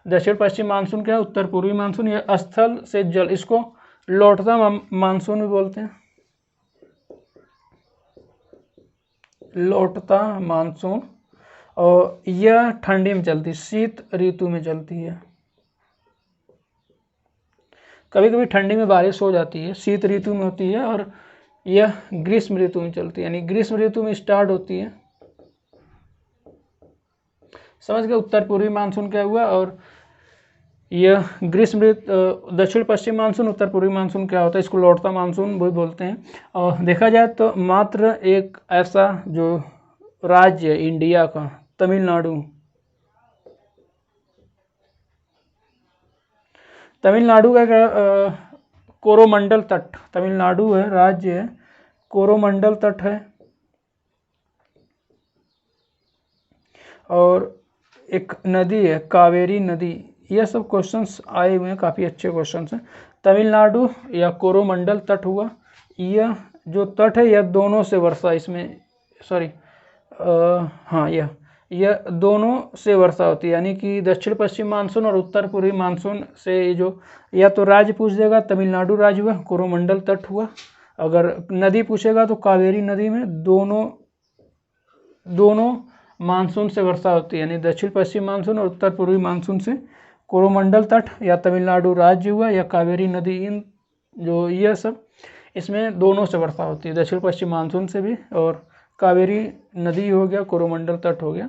A: दक्षिण पश्चिम मानसून क्या है? उत्तर पूर्वी मानसून। यह स्थल से जल, इसको लौटता मानसून भी बोलते हैं, लौटता मानसून। और यह ठंडी में चलती, शीत ऋतु में चलती है। कभी कभी ठंडी में बारिश हो जाती है, शीत ऋतु में होती है। और यह ग्रीष्म ऋतु में चलती है, यानी ग्रीष्म ऋतु में स्टार्ट होती है। समझ गए उत्तर पूर्वी मानसून क्या हुआ। और यह ग्रीष्म ऋतु, दक्षिण पश्चिम मानसून, उत्तर पूर्वी मानसून क्या होता है, इसको लौटता मानसून भी बोलते हैं। और देखा जाए तो मात्र एक ऐसा जो राज्य इंडिया का, तमिलनाडु, तमिलनाडु का कोरोमंडल तट, तमिलनाडु है राज्य है, कोरोमंडल तट है। और एक नदी है कावेरी नदी। यह सब क्वेश्चंस आए हुए हैं, काफ़ी अच्छे क्वेश्चंस हैं। तमिलनाडु या कोरोमंडल तट हुआ, यह जो तट है यह दोनों से वर्षा इसमें, सॉरी हाँ यह दोनों से वर्षा होती है। यानी कि दक्षिण पश्चिम मानसून और उत्तर पूर्वी मानसून से जो, या तो राज्य पूछ देगा तमिलनाडु राज्य हुआ, कोरोमंडल तट हुआ। अगर नदी पूछेगा तो कावेरी नदी में, दोनों दोनों मानसून से वर्षा होती है, यानी दक्षिण पश्चिम मानसून और उत्तर पूर्वी मानसून से। कोरोमंडल तट या तमिलनाडु राज्य हुआ या कावेरी नदी, इन जो ये सब इसमें दोनों से वर्षा होती है, दक्षिण पश्चिम मानसून से भी और कावेरी नदी हो गया, कोरोमंडल तट हो गया।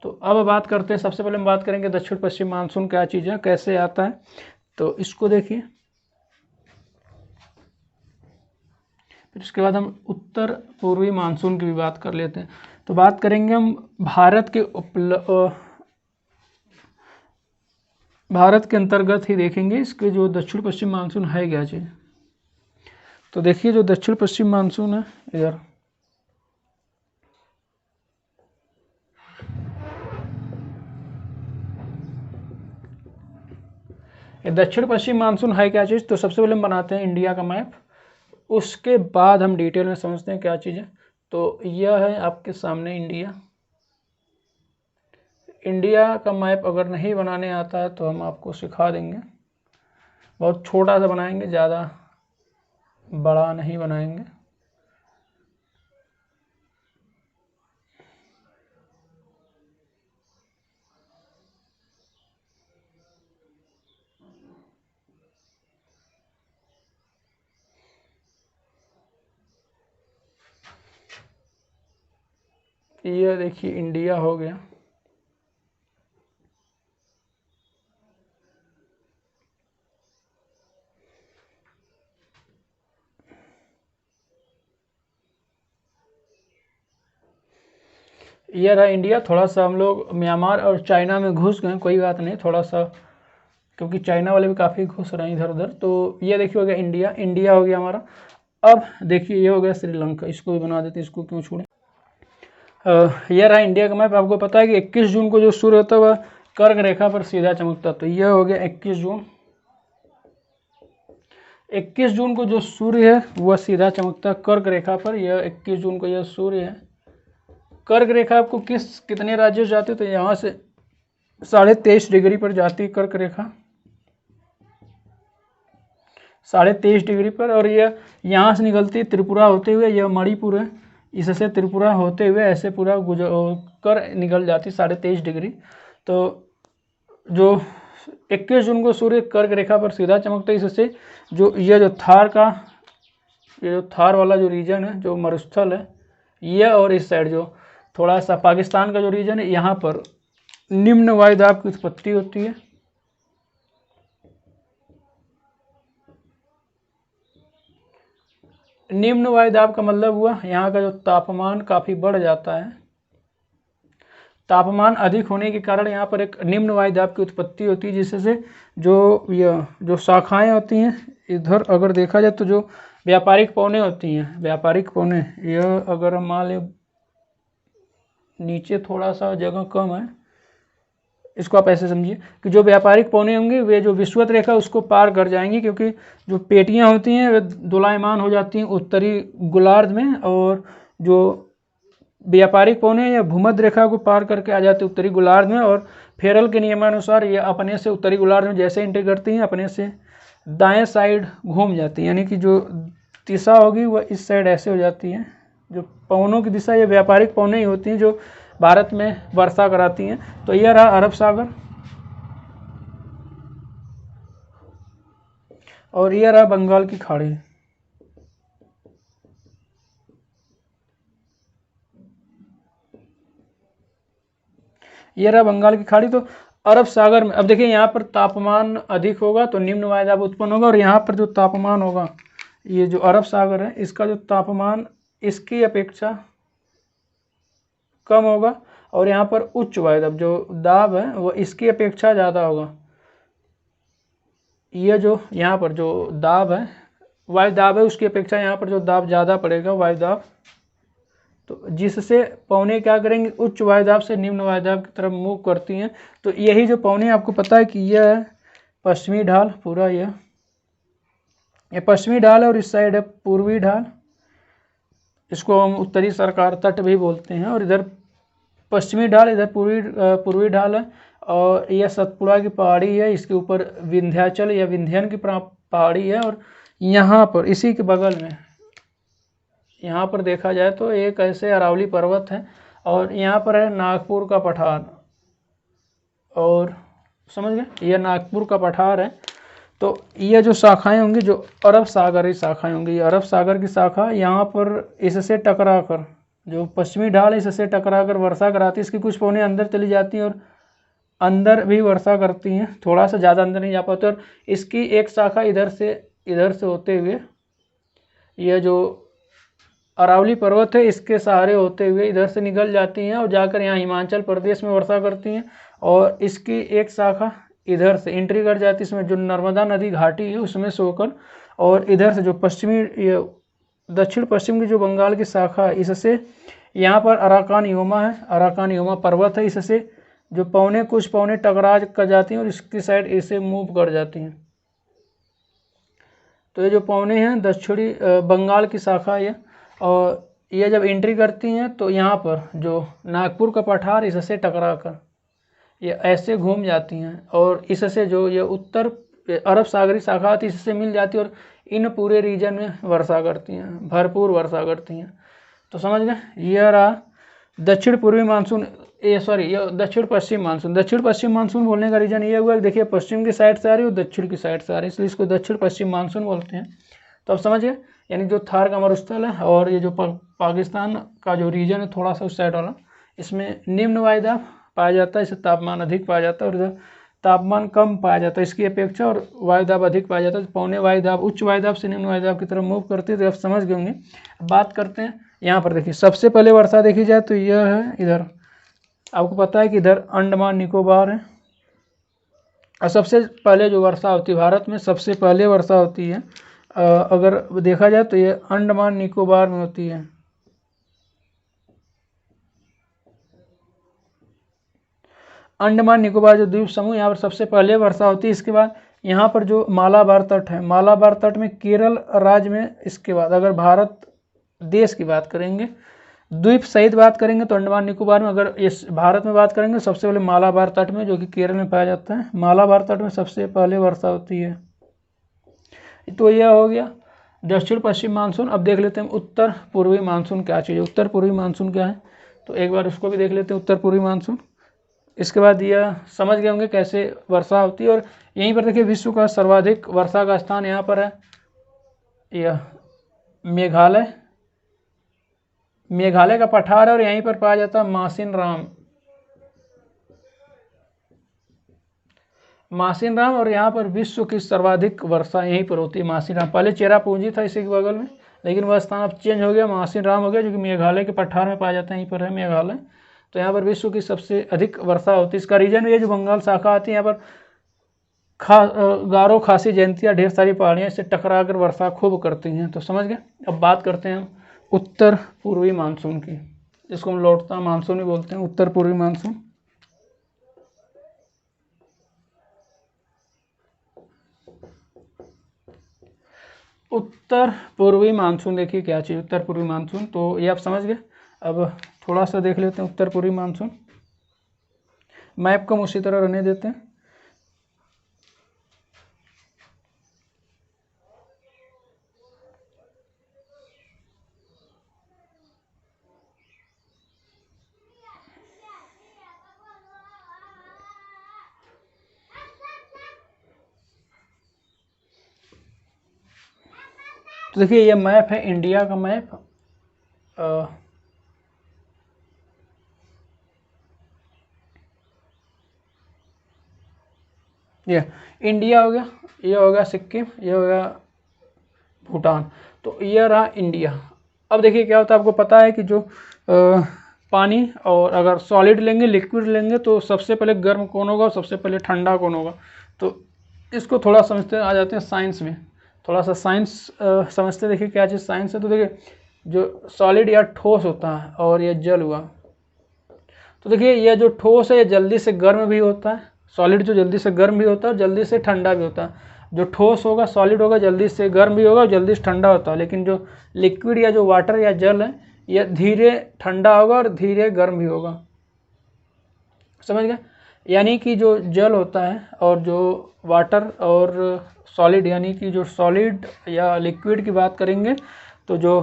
A: तो अब बात करते हैं, सबसे पहले हम बात करेंगे दक्षिण पश्चिम मानसून क्या चीज़ है, कैसे आता है। तो इसको देखिए, फिर उसके बाद हम उत्तर पूर्वी मानसून की भी बात कर लेते हैं। तो बात करेंगे हम भारत के अंतर्गत ही देखेंगे इसके जो दक्षिण पश्चिम मानसून है क्या चीज़। तो देखिए जो दक्षिण पश्चिम मानसून है इधर, ये दक्षिण पश्चिम मानसून है क्या चीज़। तो सबसे पहले हम बनाते हैं इंडिया का मैप, उसके बाद हम डिटेल में समझते हैं क्या चीज़ है। तो यह है आपके सामने इंडिया। इंडिया का मैप अगर नहीं बनाने आता है तो हम आपको सिखा देंगे, बहुत छोटा सा बनाएंगे, ज़्यादा बड़ा नहीं बनाएंगे। ये देखिए इंडिया हो गया। ये रहा इंडिया। थोड़ा सा हम लोग म्यांमार और चाइना में घुस गए, कोई बात नहीं, थोड़ा सा, क्योंकि चाइना वाले भी काफ़ी घुस रहे हैं इधर उधर। तो ये देखिए हो गया इंडिया, इंडिया हो गया हमारा। अब देखिए ये हो गया श्रीलंका, इसको भी बना देते हैं, इसको क्यों छोड़े। यह रहा इंडिया का मैप। आपको पता है कि 21 जून को जो सूर्य होता है वह कर्क रेखा पर सीधा चमकता, तो यह हो गया 21 जून। 21 जून को जो सूर्य है वह सीधा चमकता है कर्क रेखा पर, यह 21 जून को यह सूर्य है। कर्क रेखा आपको कितने राज्यों से जाती है, तो यहाँ से 23.5 डिग्री पर जाती है कर्क रेखा, 23.5 डिग्री पर। और यह यहाँ से निकलती है त्रिपुरा होते हुए, यह मणिपुर है, इससे त्रिपुरा होते हुए ऐसे पूरा कर निकल जाती 23.5 डिग्री। तो जो 21 जून को सूर्य कर्क रेखा पर सीधा चमकता है, इससे जो ये जो थार वाला जो रीजन है, जो मरुस्थल है यह, और इस साइड जो थोड़ा सा पाकिस्तान का जो रीजन है, यहाँ पर निम्न वायुदाब की उत्पत्ति होती है। निम्न वायुदाब का मतलब हुआ यहाँ का जो तापमान काफ़ी बढ़ जाता है, तापमान अधिक होने के कारण यहाँ पर एक निम्न वायुदाब की उत्पत्ति होती है, जिससे जो शाखाएं होती हैं इधर अगर देखा जाए तो जो व्यापारिक पौने होती हैं, व्यापारिक पौने, यह अगर हम मान लें नीचे थोड़ा सा जगह कम है, इसको आप ऐसे समझिए कि जो व्यापारिक पौने होंगे वे जो विषुवत रेखा उसको पार कर जाएंगी, क्योंकि जो पेटियां होती हैं वे दोलायमान हो जाती हैं उत्तरी गोलार्ध में, और जो व्यापारिक पौने या भूमध्य रेखा को पार करके आ जाती है उत्तरी गोलार्ध में, और फेरल के नियमानुसार ये अपने से उत्तरी गोलार्ध में जैसे एंटर करती हैं अपने से दाएं साइड घूम जाती है, यानी कि जो दिशा होगी वह इस साइड ऐसे हो जाती है। जो पवनों की दिशा ये व्यापारिक पौने ही होती हैं जो भारत में वर्षा कराती हैं। तो यह रहा अरब सागर, और यह रहा बंगाल की खाड़ी। यह रहा बंगाल की खाड़ी। तो अरब सागर में अब देखिए यहाँ पर तापमान अधिक होगा तो निम्न वायुदाब उत्पन्न होगा, और यहाँ पर जो तापमान होगा, ये जो अरब सागर है इसका जो तापमान इसकी अपेक्षा कम होगा, और यहाँ पर उच्च वायुदाब जो दाब है वो इसकी अपेक्षा ज़्यादा होगा। ये जो यहाँ पर जो दाब है, वायुदाब है, उसकी अपेक्षा यहाँ पर जो दाब ज़्यादा पड़ेगा वायुदाब, तो जिससे पौने क्या करेंगे, उच्च वायुदाब से निम्न वायुदाब की तरफ मूव करती हैं। तो यही जो पौने आपको पता है कि यह है पश्चिमी ढाल, पूरा यह पश्चिमी ढाल है, और इस साइड है पूर्वी ढाल, इसको हम उत्तरी सरकार तट भी बोलते हैं। और इधर पश्चिमी ढाल, इधर पूर्वी ढाल है, और यह सतपुड़ा की पहाड़ी है, इसके ऊपर विंध्याचल या विंध्यन की पहाड़ी है, और यहाँ पर इसी के बगल में यहाँ पर देखा जाए तो एक ऐसे अरावली पर्वत है, और यहाँ पर है नागपुर का पठार, और समझ गए, यह नागपुर का पठार है। तो ये जो शाखाएं होंगी जो अरब सागर की शाखाएं होंगी, ये अरब सागर की शाखा यहाँ पर इससे टकरा कर, जो पश्चिमी ढाल इससे टकरा कर वर्षा कराती है। इसकी कुछ पौने अंदर चली जाती हैं और अंदर भी वर्षा करती हैं, थोड़ा सा ज़्यादा अंदर नहीं जा पाते। और इसकी एक शाखा इधर से होते हुए, यह जो अरावली पर्वत है इसके सहारे होते हुए इधर से निकल जाती हैं और जाकर यहाँ हिमाचल प्रदेश में वर्षा करती हैं। और इसकी एक शाखा इधर से एंट्री कर जाती है, इसमें जो नर्मदा नदी घाटी है उसमें से होकर, और इधर से जो दक्षिण पश्चिम की जो बंगाल की शाखा है इससे यहाँ पर अराकान योमा है, अराकान योमा पर्वत है, इससे जो कुछ पौने टकरा कर जाती हैं और इसकी साइड इसे मूव कर जाती हैं। तो ये जो पौने हैं दक्षिणी बंगाल की शाखा है, और ये जब एंट्री करती हैं तो यहाँ पर जो नागपुर का पठार इससे टकरा कर ये ऐसे घूम जाती हैं, और इससे जो ये उत्तर अरब सागरी शाखा आती है इससे मिल जाती है और इन पूरे रीजन में वर्षा करती हैं, भरपूर वर्षा करती हैं। तो समझ गए, यह रहा दक्षिण पूर्वी मानसून, ये दक्षिण पश्चिम मानसून। दक्षिण पश्चिम मानसून बोलने का रीजन ये हुआ कि देखिए पश्चिम की साइड से आ रही है और दक्षिण की साइड से आ रही है, इसलिए इसको दक्षिण पश्चिम मानसून बोलते हैं। तो अब समझ गए, यानी जो थार का मरुस्थल है और ये जो पाकिस्तान का जो रीजन है थोड़ा सा उस साइड वाला, इसमें निम्न वायुदाब पाया जाता है, इससे तापमान अधिक पाया जाता है, और इधर तापमान कम पाया जाता है इसकी अपेक्षा, और वायुदाब अधिक पाया जाता है। पौने वायुदाब उच्च वायुदाब से निम्न वायुदाब की तरफ मूव करती है। तो आप समझ गए होंगे। बात करते हैं यहाँ पर, देखिए सबसे पहले वर्षा देखी जाए तो यह है इधर, आपको पता है कि इधर अंडमान निकोबार है, और सबसे पहले जो वर्षा होती है भारत में, सबसे पहले वर्षा होती है अगर देखा जाए तो ये अंडमान निकोबार में होती है। अंडमान निकोबार जो द्वीप समूह, यहाँ पर सबसे पहले वर्षा होती है। इसके बाद यहाँ पर जो मालाबार तट है, मालाबार तट में केरल राज्य में, इसके बाद अगर भारत देश की बात करेंगे, द्वीप सहित बात करेंगे तो अंडमान निकोबार में, अगर इस भारत में बात करेंगे सबसे पहले मालाबार तट में, जो कि केरल में पाया जाता है। मालाबार तट में सबसे पहले वर्षा होती है। तो यह हो गया दक्षिण पश्चिम मानसून। अब देख लेते हैं उत्तर पूर्वी मानसून क्या चीज़ है। उत्तर पूर्वी मानसून क्या है, तो एक बार उसको भी देख लेते हैं, उत्तर पूर्वी मानसून। इसके बाद यह समझ गए होंगे कैसे वर्षा होती है। और यहीं पर देखिए विश्व का सर्वाधिक वर्षा का स्थान यहाँ पर है, यह मेघालय, मेघालय का पठार है, और यहीं पर पाया जाता है मासिन राम, और यहाँ पर विश्व की सर्वाधिक वर्षा यहीं पर होती है, मासिन राम। पहले चेरापूंजी था इसी के बगल में, लेकिन वह स्थान अब चेंज हो गया, मासिन राम हो गया, जो कि मेघालय के पठार में पाया जाता है, यहीं पर है मेघालय। तो यहाँ पर विश्व की सबसे अधिक वर्षा होती है। इसका रीजन ये जो बंगाल शाखा आती है, यहाँ पर गारो, खासी, जयंतिया, ढेर सारी पहाड़ियाँ इससे टकरा कर वर्षा खूब करती हैं। तो समझ गए। अब बात करते हैं हम उत्तर पूर्वी मानसून की, जिसको हम लौटता मानसून भी बोलते हैं, उत्तर पूर्वी मानसून। उत्तर पूर्वी मानसून देखिए क्या चीज़, उत्तर पूर्वी मानसून, तो ये आप समझ गए। अब थोड़ा सा देख लेते हैं उत्तर पूर्वी मानसून। मैप को हम उसी तरह रहने देते हैं। तो देखिए ये मैप है इंडिया का मैप, ये इंडिया हो गया, ये हो गया सिक्किम, ये हो गया भूटान। तो ये रहा इंडिया। अब देखिए क्या होता है, आपको पता है कि जो पानी, और अगर सॉलिड लेंगे, लिक्विड लेंगे, तो सबसे पहले गर्म कौन होगा और सबसे पहले ठंडा कौन होगा। तो इसको थोड़ा समझते आ जाते हैं साइंस में, थोड़ा सा साइंस समझते। देखिए क्या चीज़ साइंस है। तो देखिए जो सॉलिड या ठोस होता है और ये जल हुआ, तो देखिए ये जो ठोस है ये जल्दी से गर्म भी होता है, सॉलिड जो जल्दी से गर्म भी होता है और जल्दी से ठंडा भी होता है। जो ठोस होगा, सॉलिड होगा, जल्दी से गर्म भी होगा और जल्दी से ठंडा होता है। लेकिन जो लिक्विड या जो वाटर या जल है, यह धीरे ठंडा होगा और धीरे गर्म भी होगा। समझ गए। यानी कि जो जल होता है और जो वाटर और सॉलिड, यानी कि जो सॉलिड या लिक्विड की बात करेंगे, तो जो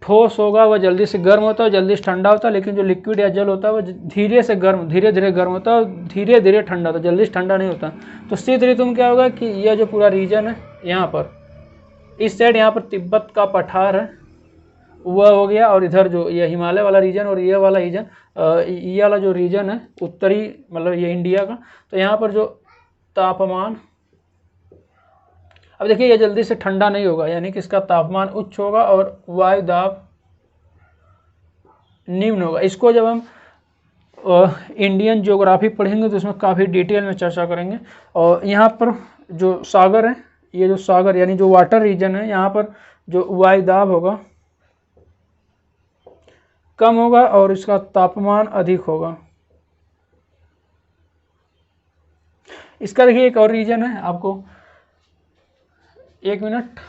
A: ठोस होगा वह जल्दी से गर्म होता है, जल्दी से ठंडा होता है, लेकिन जो लिक्विड या जल होता है वह धीरे से गर्म, धीरे धीरे गर्म होता है और धीरे धीरे ठंडा होता है, जल्दी से ठंडा नहीं होता। तो शीत ऋतु में क्या होगा कि यह जो पूरा रीजन है यहाँ पर, इस साइड यहाँ पर तिब्बत का पठार है वह हो गया, और इधर जो ये हिमालय वाला रीजन और ये वाला रीजन, ये वाला जो रीजन है उत्तरी मतलब ये इंडिया का, तो यहाँ पर जो तापमान, अब देखिए ये जल्दी से ठंडा नहीं होगा, यानी कि इसका तापमान उच्च होगा और वायु दाब निम्न होगा। इसको जब हम इंडियन ज्योग्राफी पढ़ेंगे तो इसमें काफ़ी डिटेल में चर्चा करेंगे। और यहाँ पर जो सागर है, ये जो सागर यानी जो वाटर रीजन है, यहाँ पर जो वायु दाब होगा कम होगा और इसका तापमान अधिक होगा। इसका देखिए एक और रीजन है, आपको एक मिनट,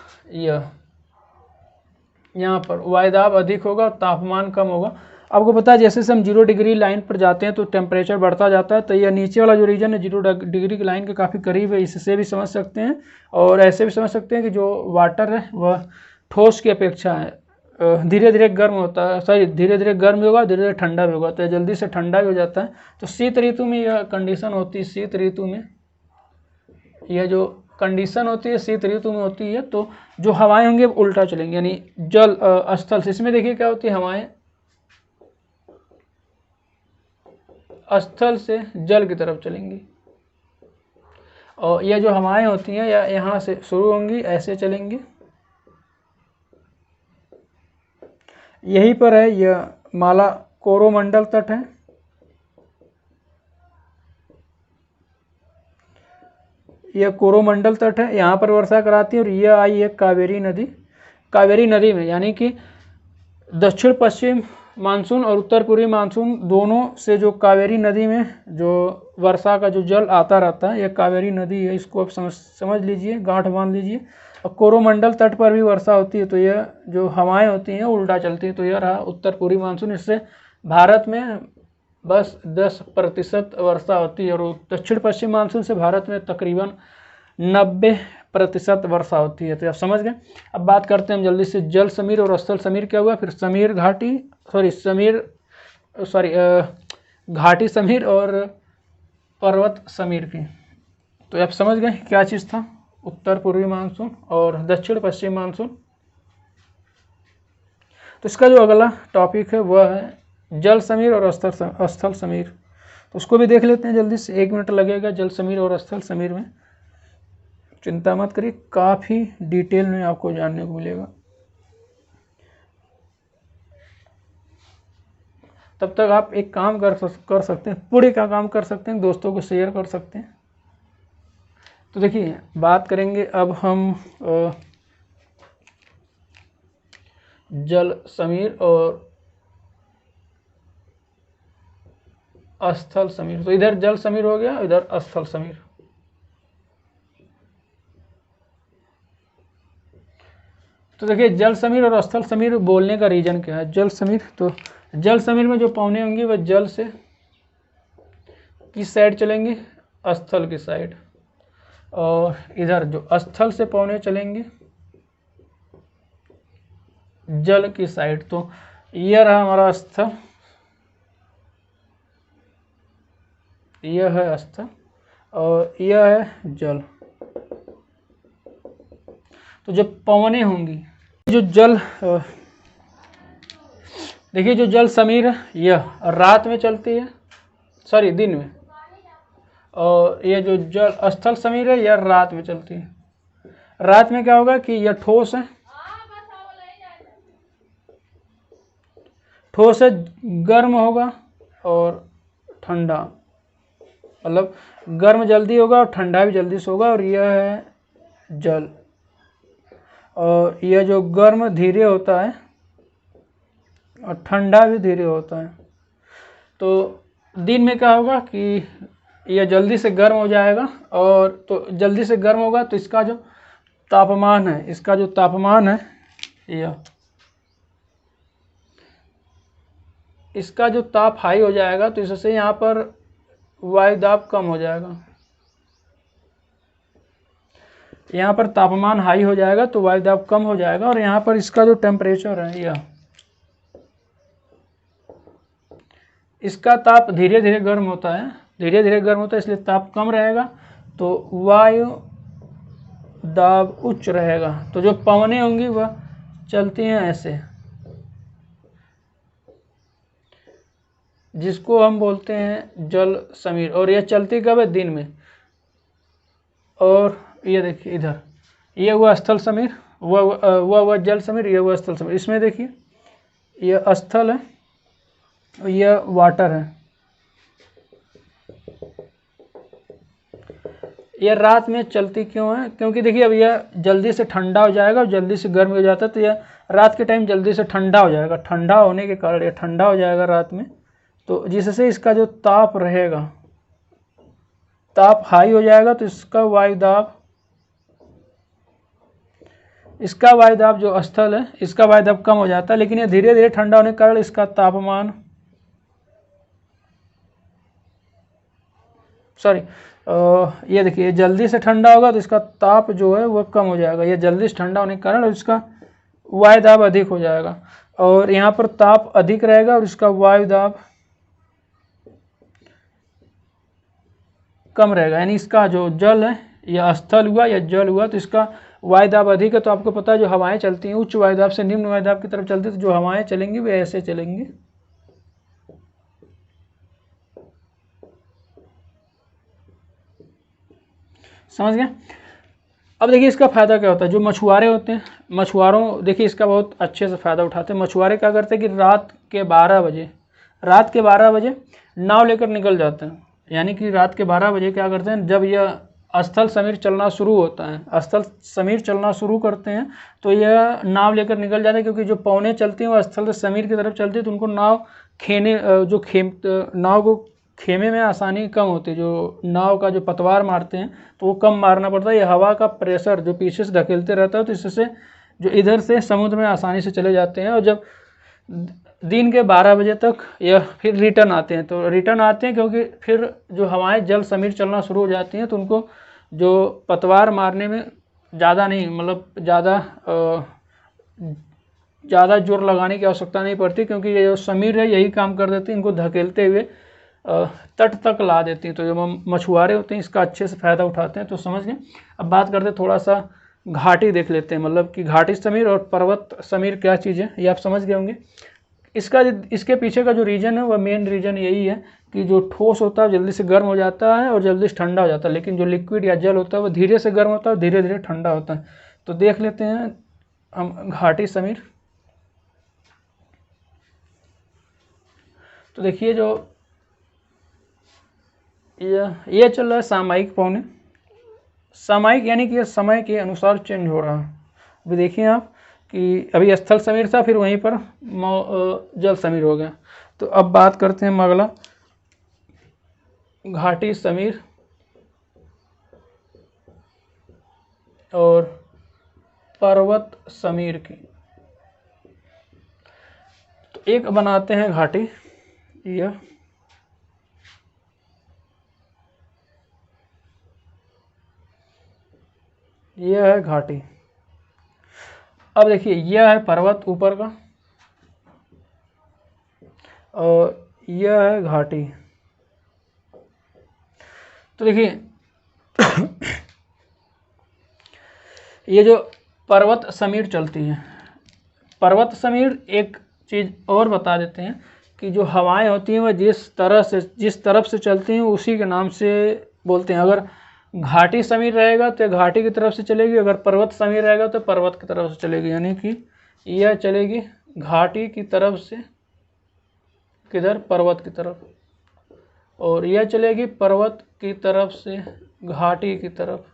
A: यहाँ पर वायु दाब अधिक होगा, तापमान कम होगा। आपको पता है जैसे से हम 0 डिग्री लाइन पर जाते हैं तो टेम्परेचर बढ़ता जाता है, तो यह नीचे वाला जो रीजन है 0 डिग्री की लाइन के काफ़ी करीब है, इससे भी समझ सकते हैं। और ऐसे भी समझ सकते हैं कि जो वाटर है वह ठोस की अपेक्षा है धीरे धीरे गर्म होता है, सॉरी धीरे धीरे गर्म भी होगा, धीरे धीरे ठंडा भी होगा, तो जल्दी से ठंडा भी हो जाता है। तो शीत ऋतु में यह कंडीशन होती है, शीत ऋतु में यह जो कंडीशन होती है शीत ऋतु में होती है। तो जो हवाएं होंगी वो उल्टा चलेंगी, यानी जल स्थल से, इसमें देखिए क्या होती है, हवाएं स्थल से जल की तरफ चलेंगी, और यह जो हवाएं होती हैं या यहाँ से शुरू होंगी ऐसे चलेंगी। यहीं पर है यह माला कोरोमंडल तट है, यह कोरोमंडल तट है, यहाँ पर वर्षा कराती है। और यह आई है कावेरी नदी, कावेरी नदी में, यानी कि दक्षिण पश्चिम मानसून और उत्तर पूर्वी मानसून दोनों से जो कावेरी नदी में जो वर्षा का जो जल आता रहता है, यह कावेरी नदी है, इसको आप समझ लीजिए, गांठ बांध लीजिए। और कोरोमंडल तट पर भी वर्षा होती है, तो यह जो हवाएं होती हैं उल्टा चलती हैं, तो यह रहा उत्तर पूर्वी मानसून। इससे भारत में बस 10% वर्षा होती है, और दक्षिण पश्चिम मानसून से भारत में तकरीबन 90% वर्षा होती है। तो आप समझ गए। अब बात करते हैं हम जल्दी से जल समीर और स्थल समीर क्या हुआ, फिर समीर घाटी, घाटी समीर और पर्वत समीर की। तो आप समझ गए क्या चीज़ था, उत्तर पूर्वी मानसून और दक्षिण पश्चिम मानसून। तो इसका जो अगला टॉपिक है वह है जल समीर और स्थल समीर। तो उसको भी देख लेते हैं जल्दी से, 1 मिनट लगेगा जल समीर और स्थल समीर में। चिंता मत करिए, काफ़ी डिटेल में आपको जानने को मिलेगा। तब तक आप एक काम कर सकते हैं, पूरे का काम कर सकते हैं, दोस्तों को शेयर कर सकते हैं। तो देखिए बात करेंगे अब हम जल समीर और स्थल समीर। तो इधर जल समीर हो गया, इधर स्थल समीर। तो देखिए जल समीर और स्थल समीर बोलने का रीजन क्या है। जल समीर, तो जल समीर में जो पवने होंगी वह जल से किस साइड चलेंगी, स्थल की साइड, और इधर जो स्थल से पवने चलेंगे जल की साइड। तो यह रहा हमारा स्थल, यह है स्थल और यह है जल। तो जब पवने होंगी, जो जल देखिए जो जल समीर है यह रात में चलती है, सॉरी दिन में, और यह जो जल स्थल समीर है यह रात में चलती है। रात में क्या होगा कि यह ठोस है, ठोस है, गर्म होगा और ठंडा, मतलब गर्म जल्दी होगा और ठंडा भी जल्दी से होगा। और यह है जल, और यह जो गर्म धीरे होता है और ठंडा भी धीरे होता है। तो दिन में क्या होगा कि यह जल्दी से गर्म हो जाएगा, और तो जल्दी से गर्म होगा तो इसका जो तापमान है, इसका जो तापमान है यह, इसका जो ताप हाई हो जाएगा, तो इससे यहाँ पर वायु दाब कम हो जाएगा। यहाँ पर तापमान हाई हो जाएगा तो वायु दाब कम हो जाएगा, और यहाँ पर इसका जो टेम्परेचर है यह इसका ताप धीरे धीरे गर्म होता है, धीरे धीरे गर्म होता है, इसलिए ताप कम रहेगा, तो वायु दाब उच्च रहेगा। तो जो पवनें होंगी वह चलती हैं ऐसे, जिसको हम बोलते हैं जल समीर। और यह चलती कब है? दिन में। और ये देखिए इधर, ये हुआ स्थल समीर, वह जल समीर, ये हुआ स्थल समीर। इसमें देखिए यह स्थल है, यह वाटर है। यह रात में चलती क्यों है? क्योंकि देखिए अब यह जल्दी से ठंडा हो जाएगा और जल्दी से गर्म हो जाता है, तो यह रात के टाइम जल्दी से ठंडा हो जाएगा। ठंडा होने के कारण यह ठंडा हो जाएगा रात में, तो जिससे इसका जो ताप रहेगा, ताप हाई हो जाएगा, तो इसका वायुदाब जो स्थल है, इसका वायुदाब कम हो जाता है। लेकिन ये धीरे धीरे ठंडा होने के कारण इसका तापमान, ये देखिए जल्दी से ठंडा होगा तो इसका ताप जो है वह कम हो जाएगा। ये जल्दी से ठंडा होने के कारण इसका वायुदाब अधिक हो जाएगा, और यहाँ पर ताप अधिक रहेगा और इसका वायुदाब कम रहेगा। यानी इसका जो जल है, या स्थल हुआ या जल हुआ, तो इसका वायुदाब अधिक है। तो आपको पता है जो हवाएं चलती हैं उच्च वायुदाब से निम्न वायुदाब की तरफ चलती है, तो जो हवाएं चलेंगी वे ऐसे चलेंगी। समझ गए? अब देखिए इसका फ़ायदा क्या होता है। जो मछुआरे होते हैं, मछुआरों देखिए इसका बहुत अच्छे से फ़ायदा उठाते हैं। मछुआरे क्या करते हैं कि रात के 12 बजे नाव लेकर निकल जाते हैं। यानी कि रात के 12 बजे क्या करते हैं, जब यह स्थल समीर चलना शुरू होता है, स्थल समीर चलना शुरू करते हैं, तो यह नाव लेकर निकल जाते हैं। क्योंकि जो पवनें चलती हैं वह स्थल समीर की तरफ चलती है, तो उनको नाव को खेमे में आसानी कम होती है। जो नाव का जो पतवार मारते हैं तो वो कम मारना पड़ता है। ये हवा का प्रेशर जो पीछे से धकेलते रहता है, तो इससे जो इधर से समुद्र में आसानी से चले जाते हैं। और जब दिन के 12 बजे तक यह फिर रिटर्न आते हैं, तो रिटर्न आते हैं क्योंकि फिर जो हवाएं जल समीर चलना शुरू हो जाती हैं, तो उनको जो पतवार मारने में ज़्यादा नहीं, मतलब ज़्यादा जोर लगाने की आवश्यकता नहीं पड़ती, क्योंकि ये जो समीर है यही काम कर देती है, इनको धकेलते हुए तट तक ला देती हैं। तो जो मछुआरे होते हैं इसका अच्छे से फ़ायदा उठाते हैं। तो समझ गए? अब बात करते हैं, थोड़ा सा घाटी देख लेते हैं, मतलब कि घाटी समीर और पर्वत समीर क्या चीज़ है, ये आप समझ गए होंगे। इसके पीछे का जो रीजन है वह मेन रीजन यही है कि जो ठोस होता है जल्दी से गर्म हो जाता है और जल्दी से ठंडा हो जाता है, लेकिन जो लिक्विड या जल होता है वह धीरे से गर्म होता है और धीरे धीरे ठंडा होता है। तो देख लेते हैं हम घाटी समीर। तो देखिए जो ये चल रहा है सामयिक पवने। सामयिक यानी कि समय के अनुसार चेंज हो रहा है। अभी देखिए आप कि अभी स्थल समीर था, फिर वहीं पर जल समीर हो गया। तो अब बात करते हैं अगला घाटी समीर और पर्वत समीर की। तो एक बनाते हैं घाटी, यह है घाटी। अब देखिए यह है पर्वत ऊपर का और यह है घाटी। तो देखिए ये जो पर्वत समीर चलती है, पर्वत समीर एक चीज़ और बता देते हैं कि जो हवाएं होती हैं वह जिस तरफ से चलती हैं उसी के नाम से बोलते हैं। अगर घाटी समीर रहेगा तो घाटी की तरफ से चलेगी, अगर पर्वत समीर रहेगा तो पर्वत की तरफ से चलेगी। यानी कि यह चलेगी घाटी की तरफ से किधर, पर्वत की तरफ, और यह चलेगी पर्वत की तरफ से घाटी की तरफ।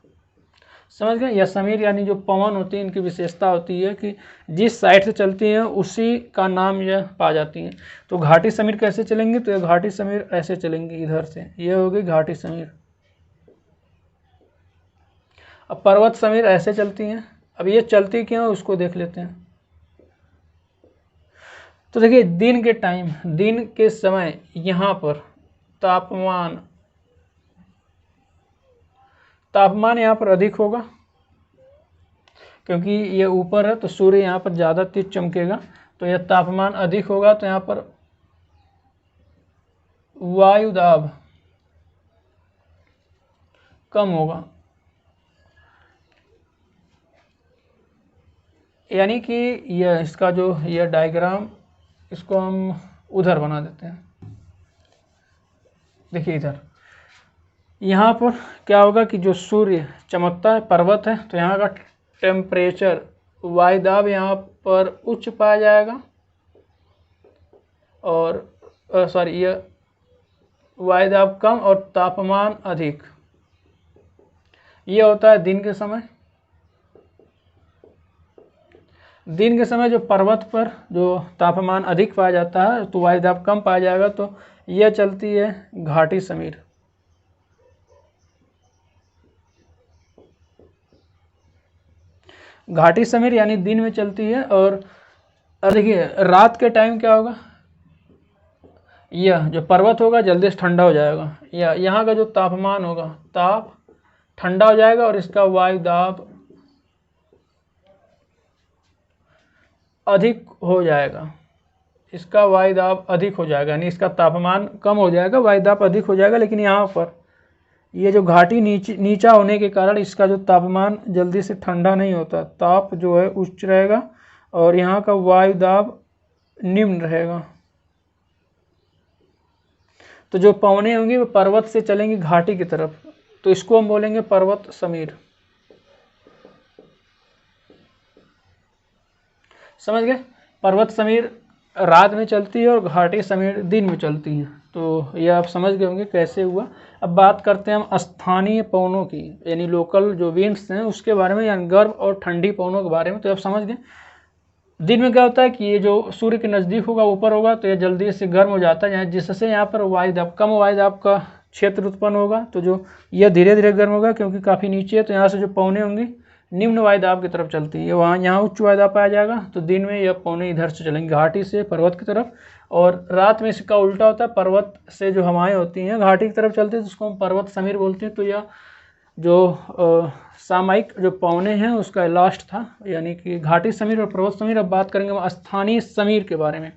A: समझ गए? यह समीर यानी जो पवन होती है इनकी विशेषता होती है कि जिस साइड से चलती हैं उसी का नाम यह पा जाती हैं। तो घाटी समीर कैसे चलेंगे, तो यह घाटी समीर ऐसे चलेंगे, इधर से, यह होगी घाटी समीर। अब पर्वत समीर ऐसे चलती हैं। अब ये चलती क्यों है उसको देख लेते हैं। तो देखिए दिन के समय यहाँ पर तापमान यहाँ पर अधिक होगा, क्योंकि ये ऊपर है तो सूर्य यहाँ पर ज़्यादा तेज चमकेगा, तो यह तापमान अधिक होगा। तो यहाँ पर वायु दाब कम होगा, यानी कि यह इसका जो यह डायग्राम, इसको हम उधर बना देते हैं। देखिए इधर, यहाँ पर क्या होगा कि जो सूर्य चमकता है, पर्वत है, तो यहाँ का टेम्परेचर, वायुदाब यहाँ पर उच्च पाया जाएगा, और सॉरी, यह वायुदाब कम और तापमान अधिक। ये होता है दिन के समय। दिन के समय जो पर्वत पर जो तापमान अधिक पाया जाता है तो वायुदाब कम पाया जाएगा, तो यह चलती है घाटी समीर। घाटी समीर यानी दिन में चलती है। और देखिए रात के टाइम क्या होगा, यह जो पर्वत होगा जल्दी से ठंडा हो जाएगा, या यहाँ का जो तापमान होगा, ताप ठंडा हो जाएगा और इसका वायुदाब अधिक हो जाएगा, इसका वायुदाब अधिक हो जाएगा, यानी इसका तापमान कम हो जाएगा, वायुदाब अधिक हो जाएगा। लेकिन यहाँ पर ये जो घाटी नीचा होने के कारण इसका जो तापमान जल्दी से ठंडा नहीं होता, ताप जो है उच्च रहेगा और यहाँ का वायुदाब निम्न रहेगा। तो जो पवनें होंगी वो पर्वत से चलेंगी घाटी की तरफ, तो इसको हम बोलेंगे पर्वत समीर। समझ गए? पर्वत समीर रात में चलती है और घाटी समीर दिन में चलती है। तो ये आप समझ गए होंगे कैसे हुआ। अब बात करते हैं हम स्थानीय पवनों की, यानी लोकल जो विंड्स हैं उसके बारे में, यानी गर्म और ठंडी पवनों के बारे में। तो आप समझ गए दिन में क्या होता है कि ये जो सूर्य के नज़दीक होगा, ऊपर होगा, तो ये जल्दी से गर्म हो जाता है, जिससे यहाँ पर वायुदाब, कम वायुदाब का क्षेत्र उत्पन्न होगा। तो जो यह धीरे धीरे गर्म होगा क्योंकि काफ़ी नीचे है, तो यहाँ से जो पवनें होंगी निम्न वायुदाब की तरफ चलती है, वहाँ यहाँ उच्च वायुदाब पाया जाएगा। तो दिन में यह पवनें इधर से चलेंगी घाटी से पर्वत की तरफ, और रात में इसका उल्टा होता है, पर्वत से जो हवाएं होती हैं घाटी की तरफ चलती है, तो उसको हम पर्वत समीर बोलते हैं। तो यह जो सामयिक जो पवने हैं उसका लास्ट था, यानी कि घाटी समीर और पर्वत समीर। अब बात करेंगे हम स्थानीय समीर के बारे में,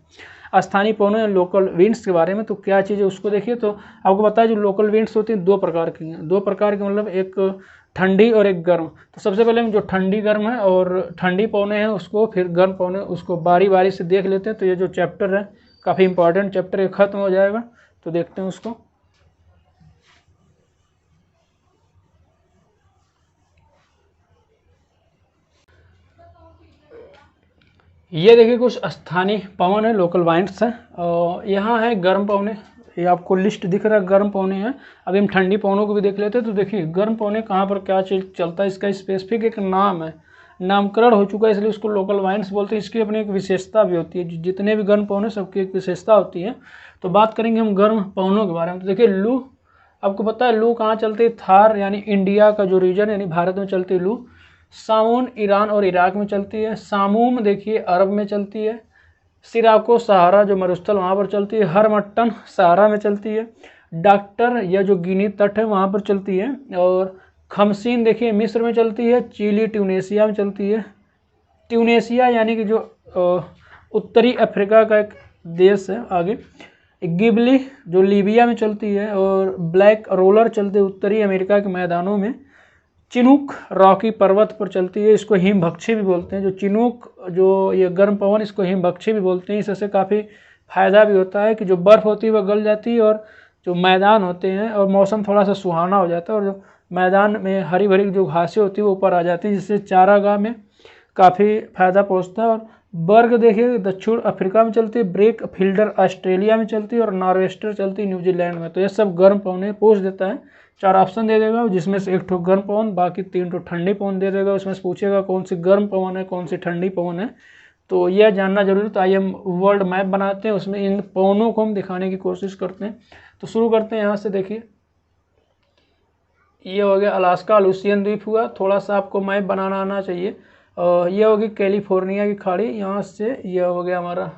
A: स्थानीय पवनों या लोकल विंड्स के बारे में। तो क्या चीज़ है उसको देखिए। तो आपको पता है जो लोकल विंड्स होती हैं दो प्रकार की हैं, दो प्रकार की मतलब एक ठंडी और एक गर्म। तो सबसे पहले हम जो ठंडी गर्म है और ठंडी पवने हैं उसको, फिर गर्म पवने, उसको बारी बारी से देख लेते हैं। तो ये जो चैप्टर है काफ़ी इंपॉर्टेंट चैप्टर है, खत्म हो जाएगा, तो देखते हैं उसको। ये देखिए कुछ स्थानीय पवन है, लोकल वाइंड्स है, और यहाँ है गर्म पवने। ये आपको लिस्ट दिख रहा है, गर्म पवने हैं। अभी हम ठंडी पवनों को भी देख लेते हैं। तो देखिए गर्म पवने कहाँ पर क्या चीज़ चलता है, इसका स्पेसिफिक एक नाम है, नामकरण हो चुका है, इसलिए उसको लोकल वाइंड्स बोलते हैं। इसकी अपनी एक विशेषता भी होती है, जितने भी गर्म पवने सबकी एक विशेषता होती है। तो बात करेंगे हम गर्म पवनों के बारे में। तो देखिए लू, आपको पता है लू कहाँ चलती है, थार यानी इंडिया का जो रीजन यानी भारत में चलती है लू। सामून ईरान और इराक में चलती है। सामूम देखिए अरब में चलती है। सिराको सहारा जो मरुस्थल वहाँ पर चलती है। हरमट्टन सहारा में चलती है। डॉक्टर या जो गिनी तट है वहाँ पर चलती है। और खमसीन देखिए मिस्र में चलती है। चिली ट्यूनेशिया में चलती है। ट्यूनेशिया यानी कि जो उत्तरी अफ्रीका का एक देश है। आगे गिबली जो लीबिया में चलती है। और ब्लैक रोलर चलते उत्तरी अमेरिका के मैदानों में। चिनूक रॉकी पर्वत पर चलती है, इसको हिमभक्षी भी बोलते हैं। जो चिनूक जो ये गर्म पवन, इसको हिमभक्षी भी बोलते हैं। इससे काफ़ी फायदा भी होता है कि जो बर्फ़ होती है वह गल जाती है और जो मैदान होते हैं और मौसम थोड़ा सा सुहाना हो जाता है, और जो मैदान में हरी भरी जो घासें होती है वो ऊपर आ जाती है, जिससे चारागाह में काफ़ी फायदा पहुँचता है। और बर्ग देखिए दक्षिण अफ्रीका में चलती है। ब्रेक फील्डर ऑस्ट्रेलिया में चलती है। और नॉर्वेस्टर चलती है न्यूजीलैंड में। तो ये सब गर्म पवनें पूछ देता है, 4 ऑप्शन दे देगा, जिसमें से 1 ठो गर्म पवन, बाकी 3 ठो ठंडी पवन दे देगा। उसमें से पूछेगा कौन सी गर्म पवन है, कौन सी ठंडी पवन है। तो यह जानना जरूरी। तो आइए हम वर्ल्ड मैप बनाते हैं, उसमें इन पवनों को हम दिखाने की कोशिश करते हैं। तो शुरू करते हैं यहाँ से। देखिए ये हो गया अलास्का लुसियन द्वीप हुआ, थोड़ा सा आपको मैप बनाना आना चाहिए। ये होगी कैलिफोर्निया की खाड़ी, यहाँ से ये हो गया हमारा,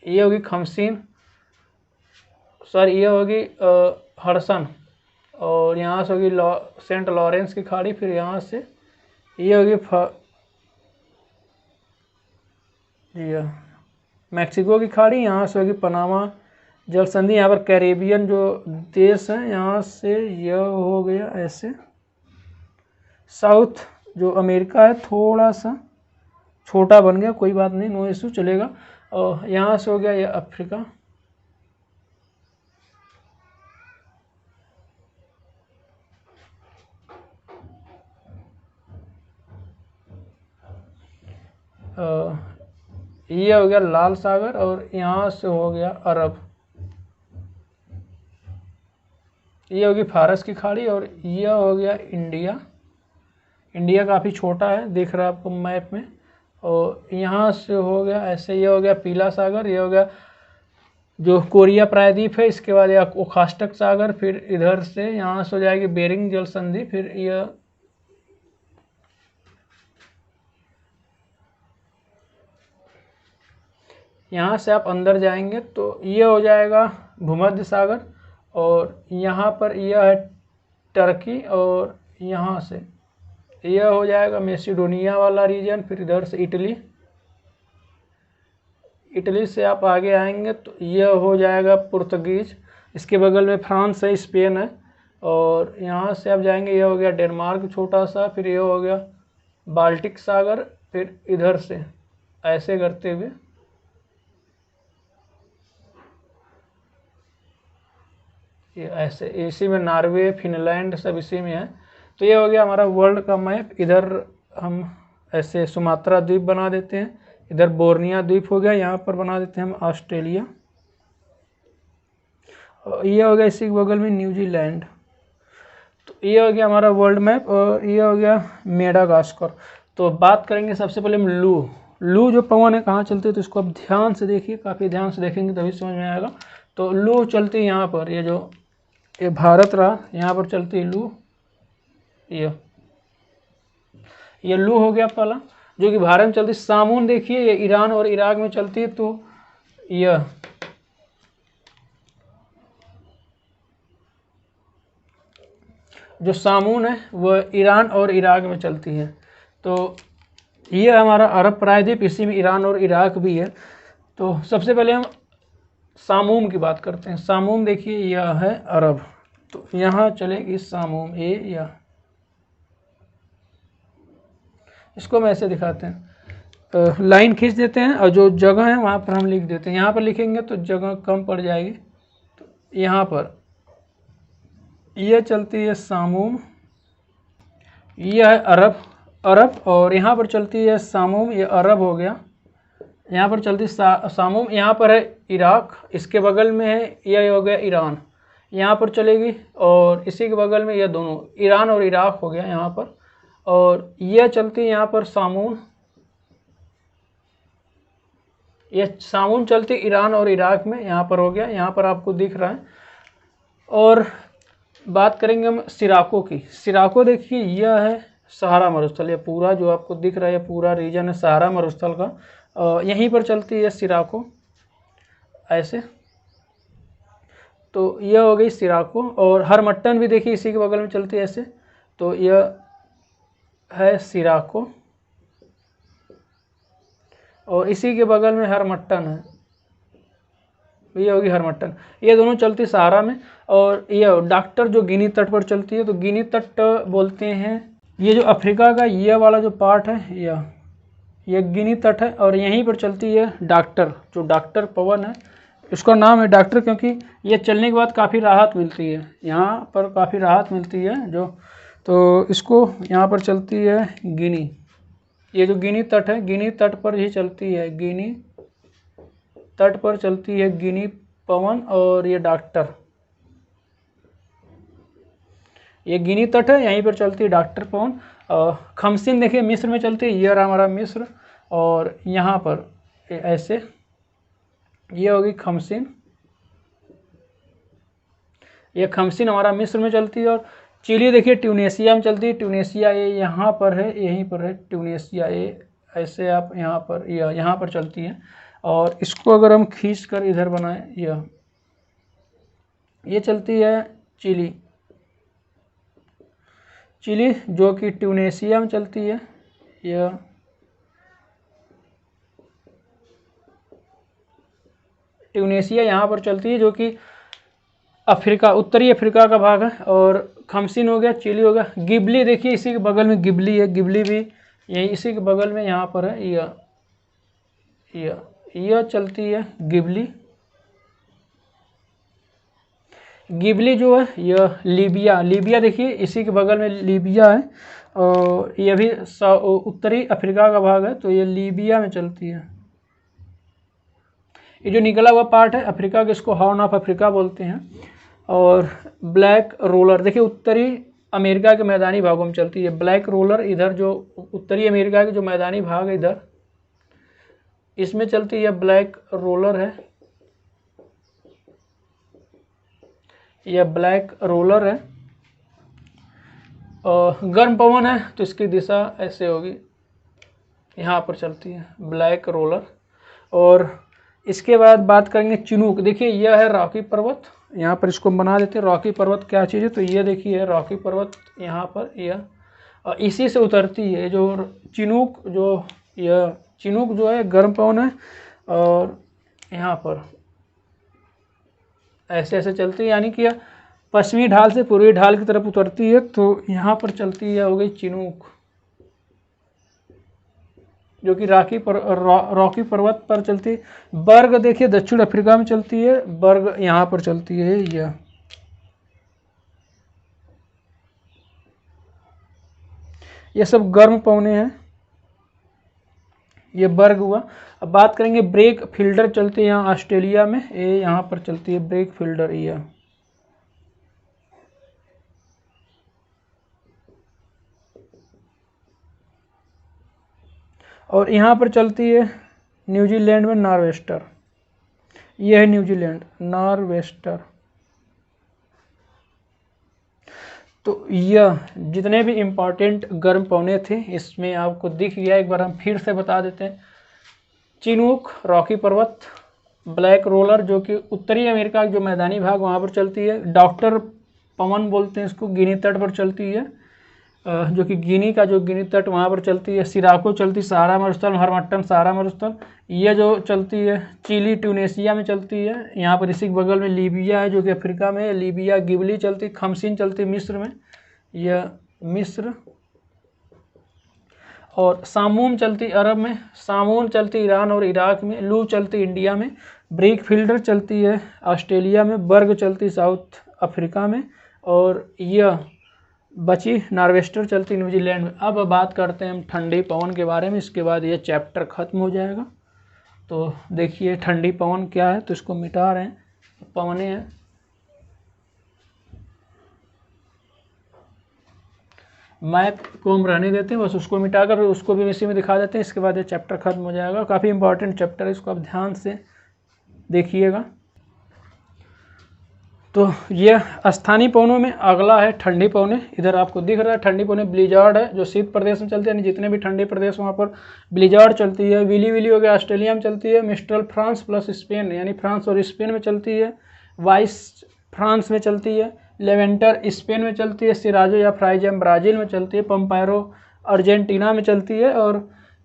A: ये होगी खमसीन, सर ये होगी हडसन, और यहाँ से होगी सेंट लॉरेंस की खाड़ी। फिर यहाँ से ये होगी जी मैक्सिको की खाड़ी, यहाँ से होगी पनामा जल संधि यहाँ पर कैरेबियन जो देश है यहाँ से यह हो गया ऐसे। साउथ जो अमेरिका है थोड़ा सा छोटा बन गया, कोई बात नहीं, नो इशू, चलेगा। और यहाँ से हो गया यह अफ्रीका। ये हो गया लाल सागर और यहाँ से हो गया अरब। ये होगी फारस की खाड़ी और यह हो गया इंडिया। इंडिया काफ़ी छोटा है, दिख रहा है आपको मैप में। और यहाँ से हो गया ऐसे, ये हो गया पीला सागर, ये हो गया जो कोरिया प्रायद्वीप है, इसके बाद यह ओखास्टक सागर, फिर इधर से यहाँ से हो जाएगी बेरिंग जल संधि, फिर यह यहाँ से आप अंदर जाएंगे तो ये हो जाएगा भूमध्य सागर। और यहाँ पर यह है टर्की और यहाँ से यह हो जाएगा मैसिडोनिया वाला रीजन, फिर इधर से इटली। इटली से आप आगे आएंगे तो यह हो जाएगा पुर्तगीज, इसके बगल में फ्रांस है, स्पेन है। और यहाँ से आप जाएंगे, यह हो गया डेनमार्क छोटा सा, फिर यह हो गया बाल्टिक सागर, फिर इधर से ऐसे करते हुए ये ऐसे, इसी में नॉर्वे, फिनलैंड सब इसी में है। तो ये हो गया हमारा वर्ल्ड का मैप। इधर हम ऐसे सुमात्रा द्वीप बना देते हैं, इधर बोर्निया द्वीप हो गया, यहाँ पर बना देते हैं हम ऑस्ट्रेलिया। और ये हो गया इसी के बगल में न्यूजीलैंड। तो ये हो गया हमारा वर्ल्ड मैप। और ये हो गया मेडागास्कर। तो बात करेंगे सबसे पहले हम लू जो पवन है कहाँ चलती है, तो इसको आप ध्यान से देखिए, काफ़ी ध्यान से देखेंगे तभी समझ में आएगा। तो लू चलती है यहाँ पर, ये भारत रहा, यहाँ पर चलती है लू। ये लू हो गया पहला, जो कि भारत में चलती। सामून देखिए ये ईरान और इराक में चलती है। तो यह जो सामून है वह ईरान और इराक में चलती है। तो ये हमारा अरब प्रायद्वीप, इसी में ईरान और इराक भी है। तो सबसे पहले हम सामूम की बात करते हैं। सामूम देखिए यह है अरब, तो यहाँ चलेगी सामूम या इसको हम ऐसे दिखाते हैं, लाइन खींच देते हैं और जो जगह है वहाँ पर हम लिख देते हैं। यहाँ पर लिखेंगे तो जगह कम पड़ जाएगी। तो यहाँ पर यह चलती है सामूम, यह है अरब और यहाँ पर चलती है सामूम, ये अरब हो गया। यहाँ पर चलती सामूम, यहाँ पर है इराक, इसके बगल में है यह हो गया ईरान, यहाँ पर चलेगी। और इसी के बगल में यह दोनों ईरान और इराक हो गया यहाँ पर। और यह चलती है यहाँ पर सामून, यह सामून चलती ईरान और इराक में, यहाँ पर हो गया, यहाँ पर आपको दिख रहा है। और बात करेंगे हम सिराको की। सिराको देखिए यह है सहारा मरुस्थल, ये पूरा जो आपको दिख रहा है पूरा रीजन है सहारा मरुस्थल का, यहीं पर चलती है सिराको ऐसे। तो यह हो गई सिराको। और हरमट्टन भी देखिए इसी के बगल में चलती है ऐसे। तो यह है सिराको और इसी के बगल में हरमट्टन है, ये होगी हरमट्टन। ये दोनों चलती सहारा में। और यह डॉक्टर जो गिनी तट पर चलती है, तो गिनी तट बोलते हैं। ये जो अफ्रीका का ये वाला जो पार्ट है यह गिनी तट है और यहीं पर चलती है डॉक्टर, जो डॉक्टर पवन है, इसका नाम है डॉक्टर क्योंकि ये चलने के बाद काफ़ी राहत मिलती है, यहाँ पर काफ़ी राहत मिलती है जो। तो इसको यहाँ पर चलती है गिनी, ये जो गिनी तट है गिनी तट पर ही चलती है, गिनी तट पर चलती है गिनी पवन। और ये डॉक्टर, ये गिनी तट है, यहीं पर चलती है डॉक्टर पवन। खमसिन देखिए मिस्र में चलती है, ये रहा हमारा मिस्र। और यहाँ पर ऐसे ये होगी खमसिन, ये खमसिन हमारा मिस्र में चलती है। और चिली देखिए ट्यूनेशिया में चलती है, ट्यूनेशिया ये यहाँ पर है, यहीं पर है ट्यूनेशिया ये, ऐसे आप यहाँ पर यहाँ पर चलती है। और इसको अगर हम खींच कर इधर बनाएं, ये चलती है चिली, चिली जो कि ट्यूनेशिया में चलती है। ट्यूनेशिया यहाँ पर चलती है, जो कि अफ्रीका, उत्तरी अफ्रीका का भाग है। और खमसिन हो गया, चिली हो गया। गिबली देखिए इसी के बगल में गिबली है, गिबली भी यही इसी के बगल में यहाँ पर है। यह चलती है गिबली। गिबली जो है यह लीबिया, लीबिया देखिए इसी के बगल में लीबिया है, और यह भी उत्तरी अफ्रीका का भाग है, तो ये लीबिया में चलती है। ये जो निकला हुआ पार्ट है अफ्रीका का, इसको हॉर्न ऑफ अफ्रीका बोलते हैं। और ब्लैक रोलर देखिए उत्तरी अमेरिका के मैदानी भागों में चलती है। ब्लैक रोलर इधर जो उत्तरी अमेरिका के जो मैदानी भाग है इधर, इसमें चलती है, ब्लैक रोलर है, यह ब्लैक रोलर है। और गर्म पवन है तो इसकी दिशा ऐसे होगी, यहाँ पर चलती है ब्लैक रोलर। और इसके बाद बात करेंगे चिनूक। देखिए यह है रॉकी पर्वत, यहाँ पर इसको बना देते हैं। रॉकी पर्वत क्या चीज़ है, तो ये देखिए रॉकी पर्वत यहाँ पर, यह इसी से उतरती है। जो चिनूक यह चिनूक जो है गर्म पवन है, और यहाँ पर ऐसे ऐसे चलती है, यानी कि यह पश्चिमी ढाल से पूर्वी ढाल की तरफ उतरती है, तो यहाँ पर चलती है, हो गई चिनूक, जो कि रॉकी पर्वत पर चलती है। बर्ग देखिए दक्षिण अफ्रीका में चलती है, बर्ग यहाँ पर चलती है। ये सब गर्म पवने हैं, ये बर्ग हुआ। अब बात करेंगे ब्रेक फील्डर चलते हैं यहाँ ऑस्ट्रेलिया में, ये यहाँ पर चलती है ब्रेक फील्डर। और यहाँ पर चलती है न्यूजीलैंड में नॉर्वेस्टर, यह है न्यूजीलैंड नॉर्वेस्टर। तो यह जितने भी इम्पॉर्टेंट गर्म पवने थे इसमें आपको दिख गया, एक बार हम फिर से बता देते हैं। चिनूक रॉकी पर्वत, ब्लैक रोलर जो कि उत्तरी अमेरिका का जो मैदानी भाग वहाँ पर चलती है। डॉक्टर पवन बोलते हैं इसको, गिनी तट पर चलती है, जो कि गिनी का जो गिनी तट वहाँ पर चलती है। सिराको चलती है सहारा मरुस्थल, हरमट्टन सहारा मरुस्थल। यह जो चलती है चिली ट्यूनेशिया में चलती है, यहाँ पर इसी के बगल में लीबिया है जो कि अफ्रीका में है, लीबिया। गिबली चलती, खमसिन चलती मिस्र में, यह मिस्र। और सामून चलती अरब में, सामून चलती ईरान और इराक में, लू चलती इंडिया में, ब्रेक फील्डर चलती है ऑस्ट्रेलिया में, बर्ग चलती साउथ अफ्रीका में, और यह बची नॉर्वेस्टर चलती न्यूजीलैंड में। अब बात करते हैं हम ठंडी पवन के बारे में, इसके बाद ये चैप्टर खत्म हो जाएगा। तो देखिए ठंडी पवन क्या है, तो इसको मिटा रहे हैं, पवने हैं। मैप को हम रहने देते हैं, बस उसको मिटाकर उसको भी इसी में दिखा देते हैं, इसके बाद ये चैप्टर खत्म हो जाएगा। काफ़ी इंपॉर्टेंट चैप्टर है, इसको आप ध्यान से देखिएगा। तो ये स्थानीय पवनों में अगला है ठंडी पवने। इधर आपको दिख रहा है ठंडी पवने ब्लिजार्ड है, जो शीत प्रदेश में चलती है, यानी जितने भी ठंडे प्रदेश वहाँ पर ब्लिजार्ड चलती है। विली विली हो गया ऑस्ट्रेलिया में चलती है। मिस्ट्रल फ्रांस प्लस स्पेन, यानी फ्रांस और स्पेन में चलती है। वाइस फ्रांस में चलती है। लेवेंटर स्पेन में चलती है। सिराजो या फ्राइजम ब्राज़ील में चलती है। पंपायरो अर्जेंटीना में चलती है। और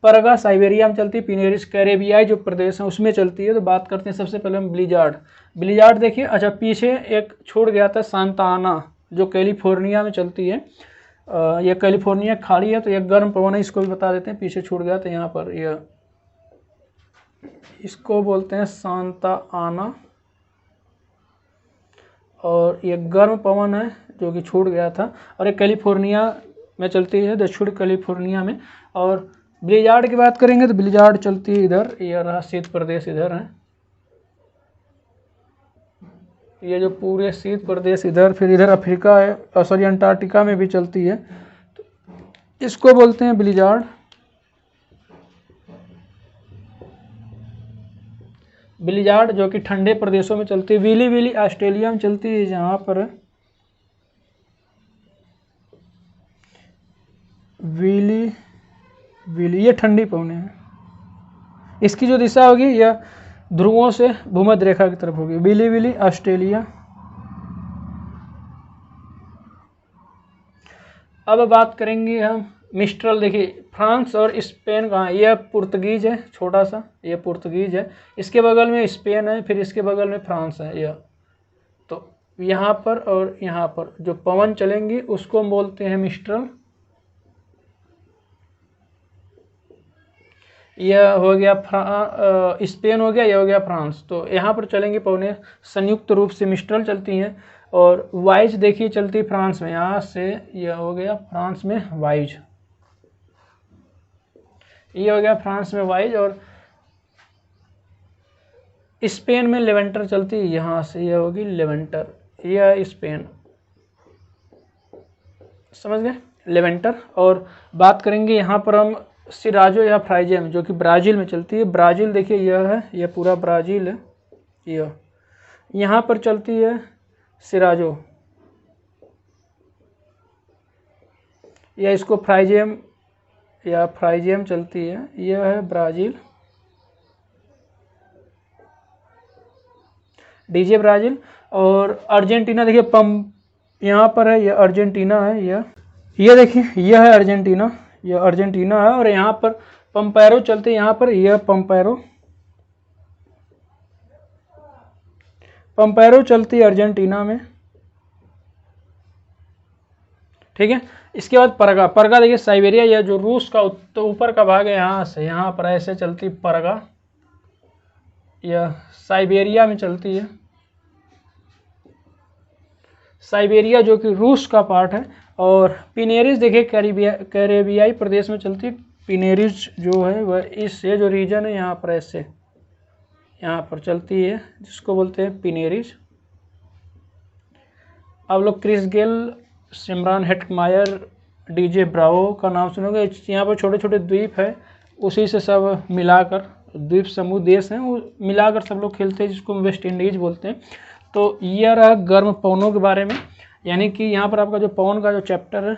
A: परगा साइबेरिया में चलती है। पिनेरिस कैरेबियाई जो प्रदेश है उसमें चलती है। तो बात करते हैं सबसे पहले हम ब्लिजार्ड। ब्लिजार्ड देखिए, अच्छा पीछे एक छोड़ गया था सांता आना, जो कैलिफोर्निया में चलती है। ये कैलिफोर्निया खाड़ी है, तो ये गर्म पवन है, इसको भी बता देते हैं, पीछे छूट गया था यहाँ पर। यह इसको बोलते हैं सांता आना, और ये गर्म पवन है जो कि छूट गया था, और ये कैलिफोर्निया में चलती है, दक्षिण कैलिफोर्निया में। और ब्लिजार्ड की बात करेंगे तो ब्लिजार्ड चलती है इधर, ये रहा शीत प्रदेश इधर है, ये जो पूरे शीत प्रदेश इधर, फिर इधर अफ्रीका है, सॉरी अंटार्कटिका में भी चलती है, तो इसको बोलते हैं ब्लिजार्ड। ब्लिजार्ड जो कि ठंडे प्रदेशों में चलती है। विली विली ऑस्ट्रेलिया में चलती है, जहाँ पर विली विली ये ठंडी पवने हैं। इसकी जो दिशा होगी यह ध्रुवों से भूमध्य रेखा की तरफ होगी। Willy willy Australia. अब बात करेंगे हम मिस्ट्रल देखिए फ्रांस और स्पेन कहाँ, यह पुर्तगीज है, छोटा सा ये पुर्तगीज है, इसके बगल में स्पेन है, फिर इसके बगल में फ्रांस है यह। तो यहाँ पर और यहाँ पर जो पवन चलेंगी उसको हम बोलते हैं मिस्ट्रल। यह हो गया स्पेन हो गया, यह हो गया फ्रांस। तो यहाँ पर चलेंगे पवनें संयुक्त रूप से मिस्ट्रल चलती हैं। और वाइज देखिए चलती फ्रांस में, यहाँ से यह हो गया फ्रांस में वाइज, ये हो गया फ्रांस में वाइज। और स्पेन में लेवेंटर चलती है, यहाँ से यह होगी लेवेंटर, यह स्पेन, समझ गए लेवेंटर। और बात करेंगे यहाँ पर हम सिराजो या फ्राइजेम जो कि ब्राज़ील में चलती है। ब्राज़ील देखिए यह है, यह पूरा ब्राज़ील है, यह यहाँ पर चलती है सिराजो, या इसको फ्राइजेम या फ्राइजेम चलती है, यह है ब्राज़ील, डीजे ब्राज़ील। और अर्जेंटीना देखिए यहाँ पर है, यह अर्जेंटीना है, यह देखिए यह है अर्जेंटीना, यह अर्जेंटीना है। और यहाँ पर पंपैरो चलते हैं, यहाँ पर यह पंपैरो चलती है अर्जेंटीना में, ठीक है। इसके बाद परगा देखिए साइबेरिया, यह जो रूस का तो ऊपर का भाग है, यहाँ से यहाँ पर ऐसे चलती परगा, यह साइबेरिया में चलती है, साइबेरिया जो कि रूस का पार्ट है। और पिनेरिस देखिए कैरेबियाई प्रदेश में चलती है, पिनेरिस जो है वह इससे जो रीजन है यहाँ पर ऐसे यहाँ पर चलती है, जिसको बोलते हैं पिनेरिस। आप लोग Chris Gayle, Shimron Hetmyer, DJ Bravo का नाम सुनोगे। यहाँ पर छोटे छोटे द्वीप है, उसी से सब मिलाकर द्वीप समूह देश हैं, वो मिलाकर सब लोग खेलते हैं, जिसको वेस्ट इंडीज बोलते हैं। तो यह रहा गर्म पवनों के बारे में, यानी कि यहाँ पर आपका जो पवन का जो चैप्टर है,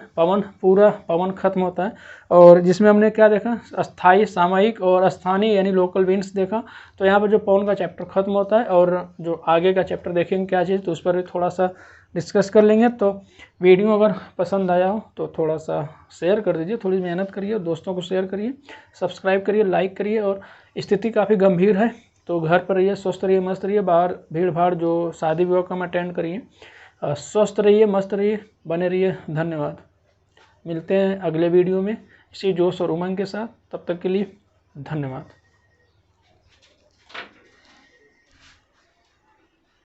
A: पूरा पवन खत्म होता है। और जिसमें हमने क्या देखा, अस्थाई, सामयिक और स्थानीय यानी लोकल विंड्स देखा। तो यहाँ पर जो पवन का चैप्टर खत्म होता है, और जो आगे का चैप्टर देखेंगे क्या चीज़, तो उस पर भी थोड़ा सा डिस्कस कर लेंगे। तो वीडियो अगर पसंद आया हो तो थोड़ा सा शेयर कर दीजिए, थोड़ी मेहनत करिए, दोस्तों को शेयर करिए, सब्सक्राइब करिए, लाइक करिए। और स्थिति काफ़ी गंभीर है, तो घर पर रहिए, स्वस्थ रहिए, मस्त रहिए। बाहर भीड़ भाड़ जो शादी विवाह का अटेंड करिए। स्वस्थ रहिए, मस्त रहिए, बने रहिए। धन्यवाद। मिलते हैं अगले वीडियो में इसी जोश और उमंग के साथ, तब तक के लिए धन्यवाद।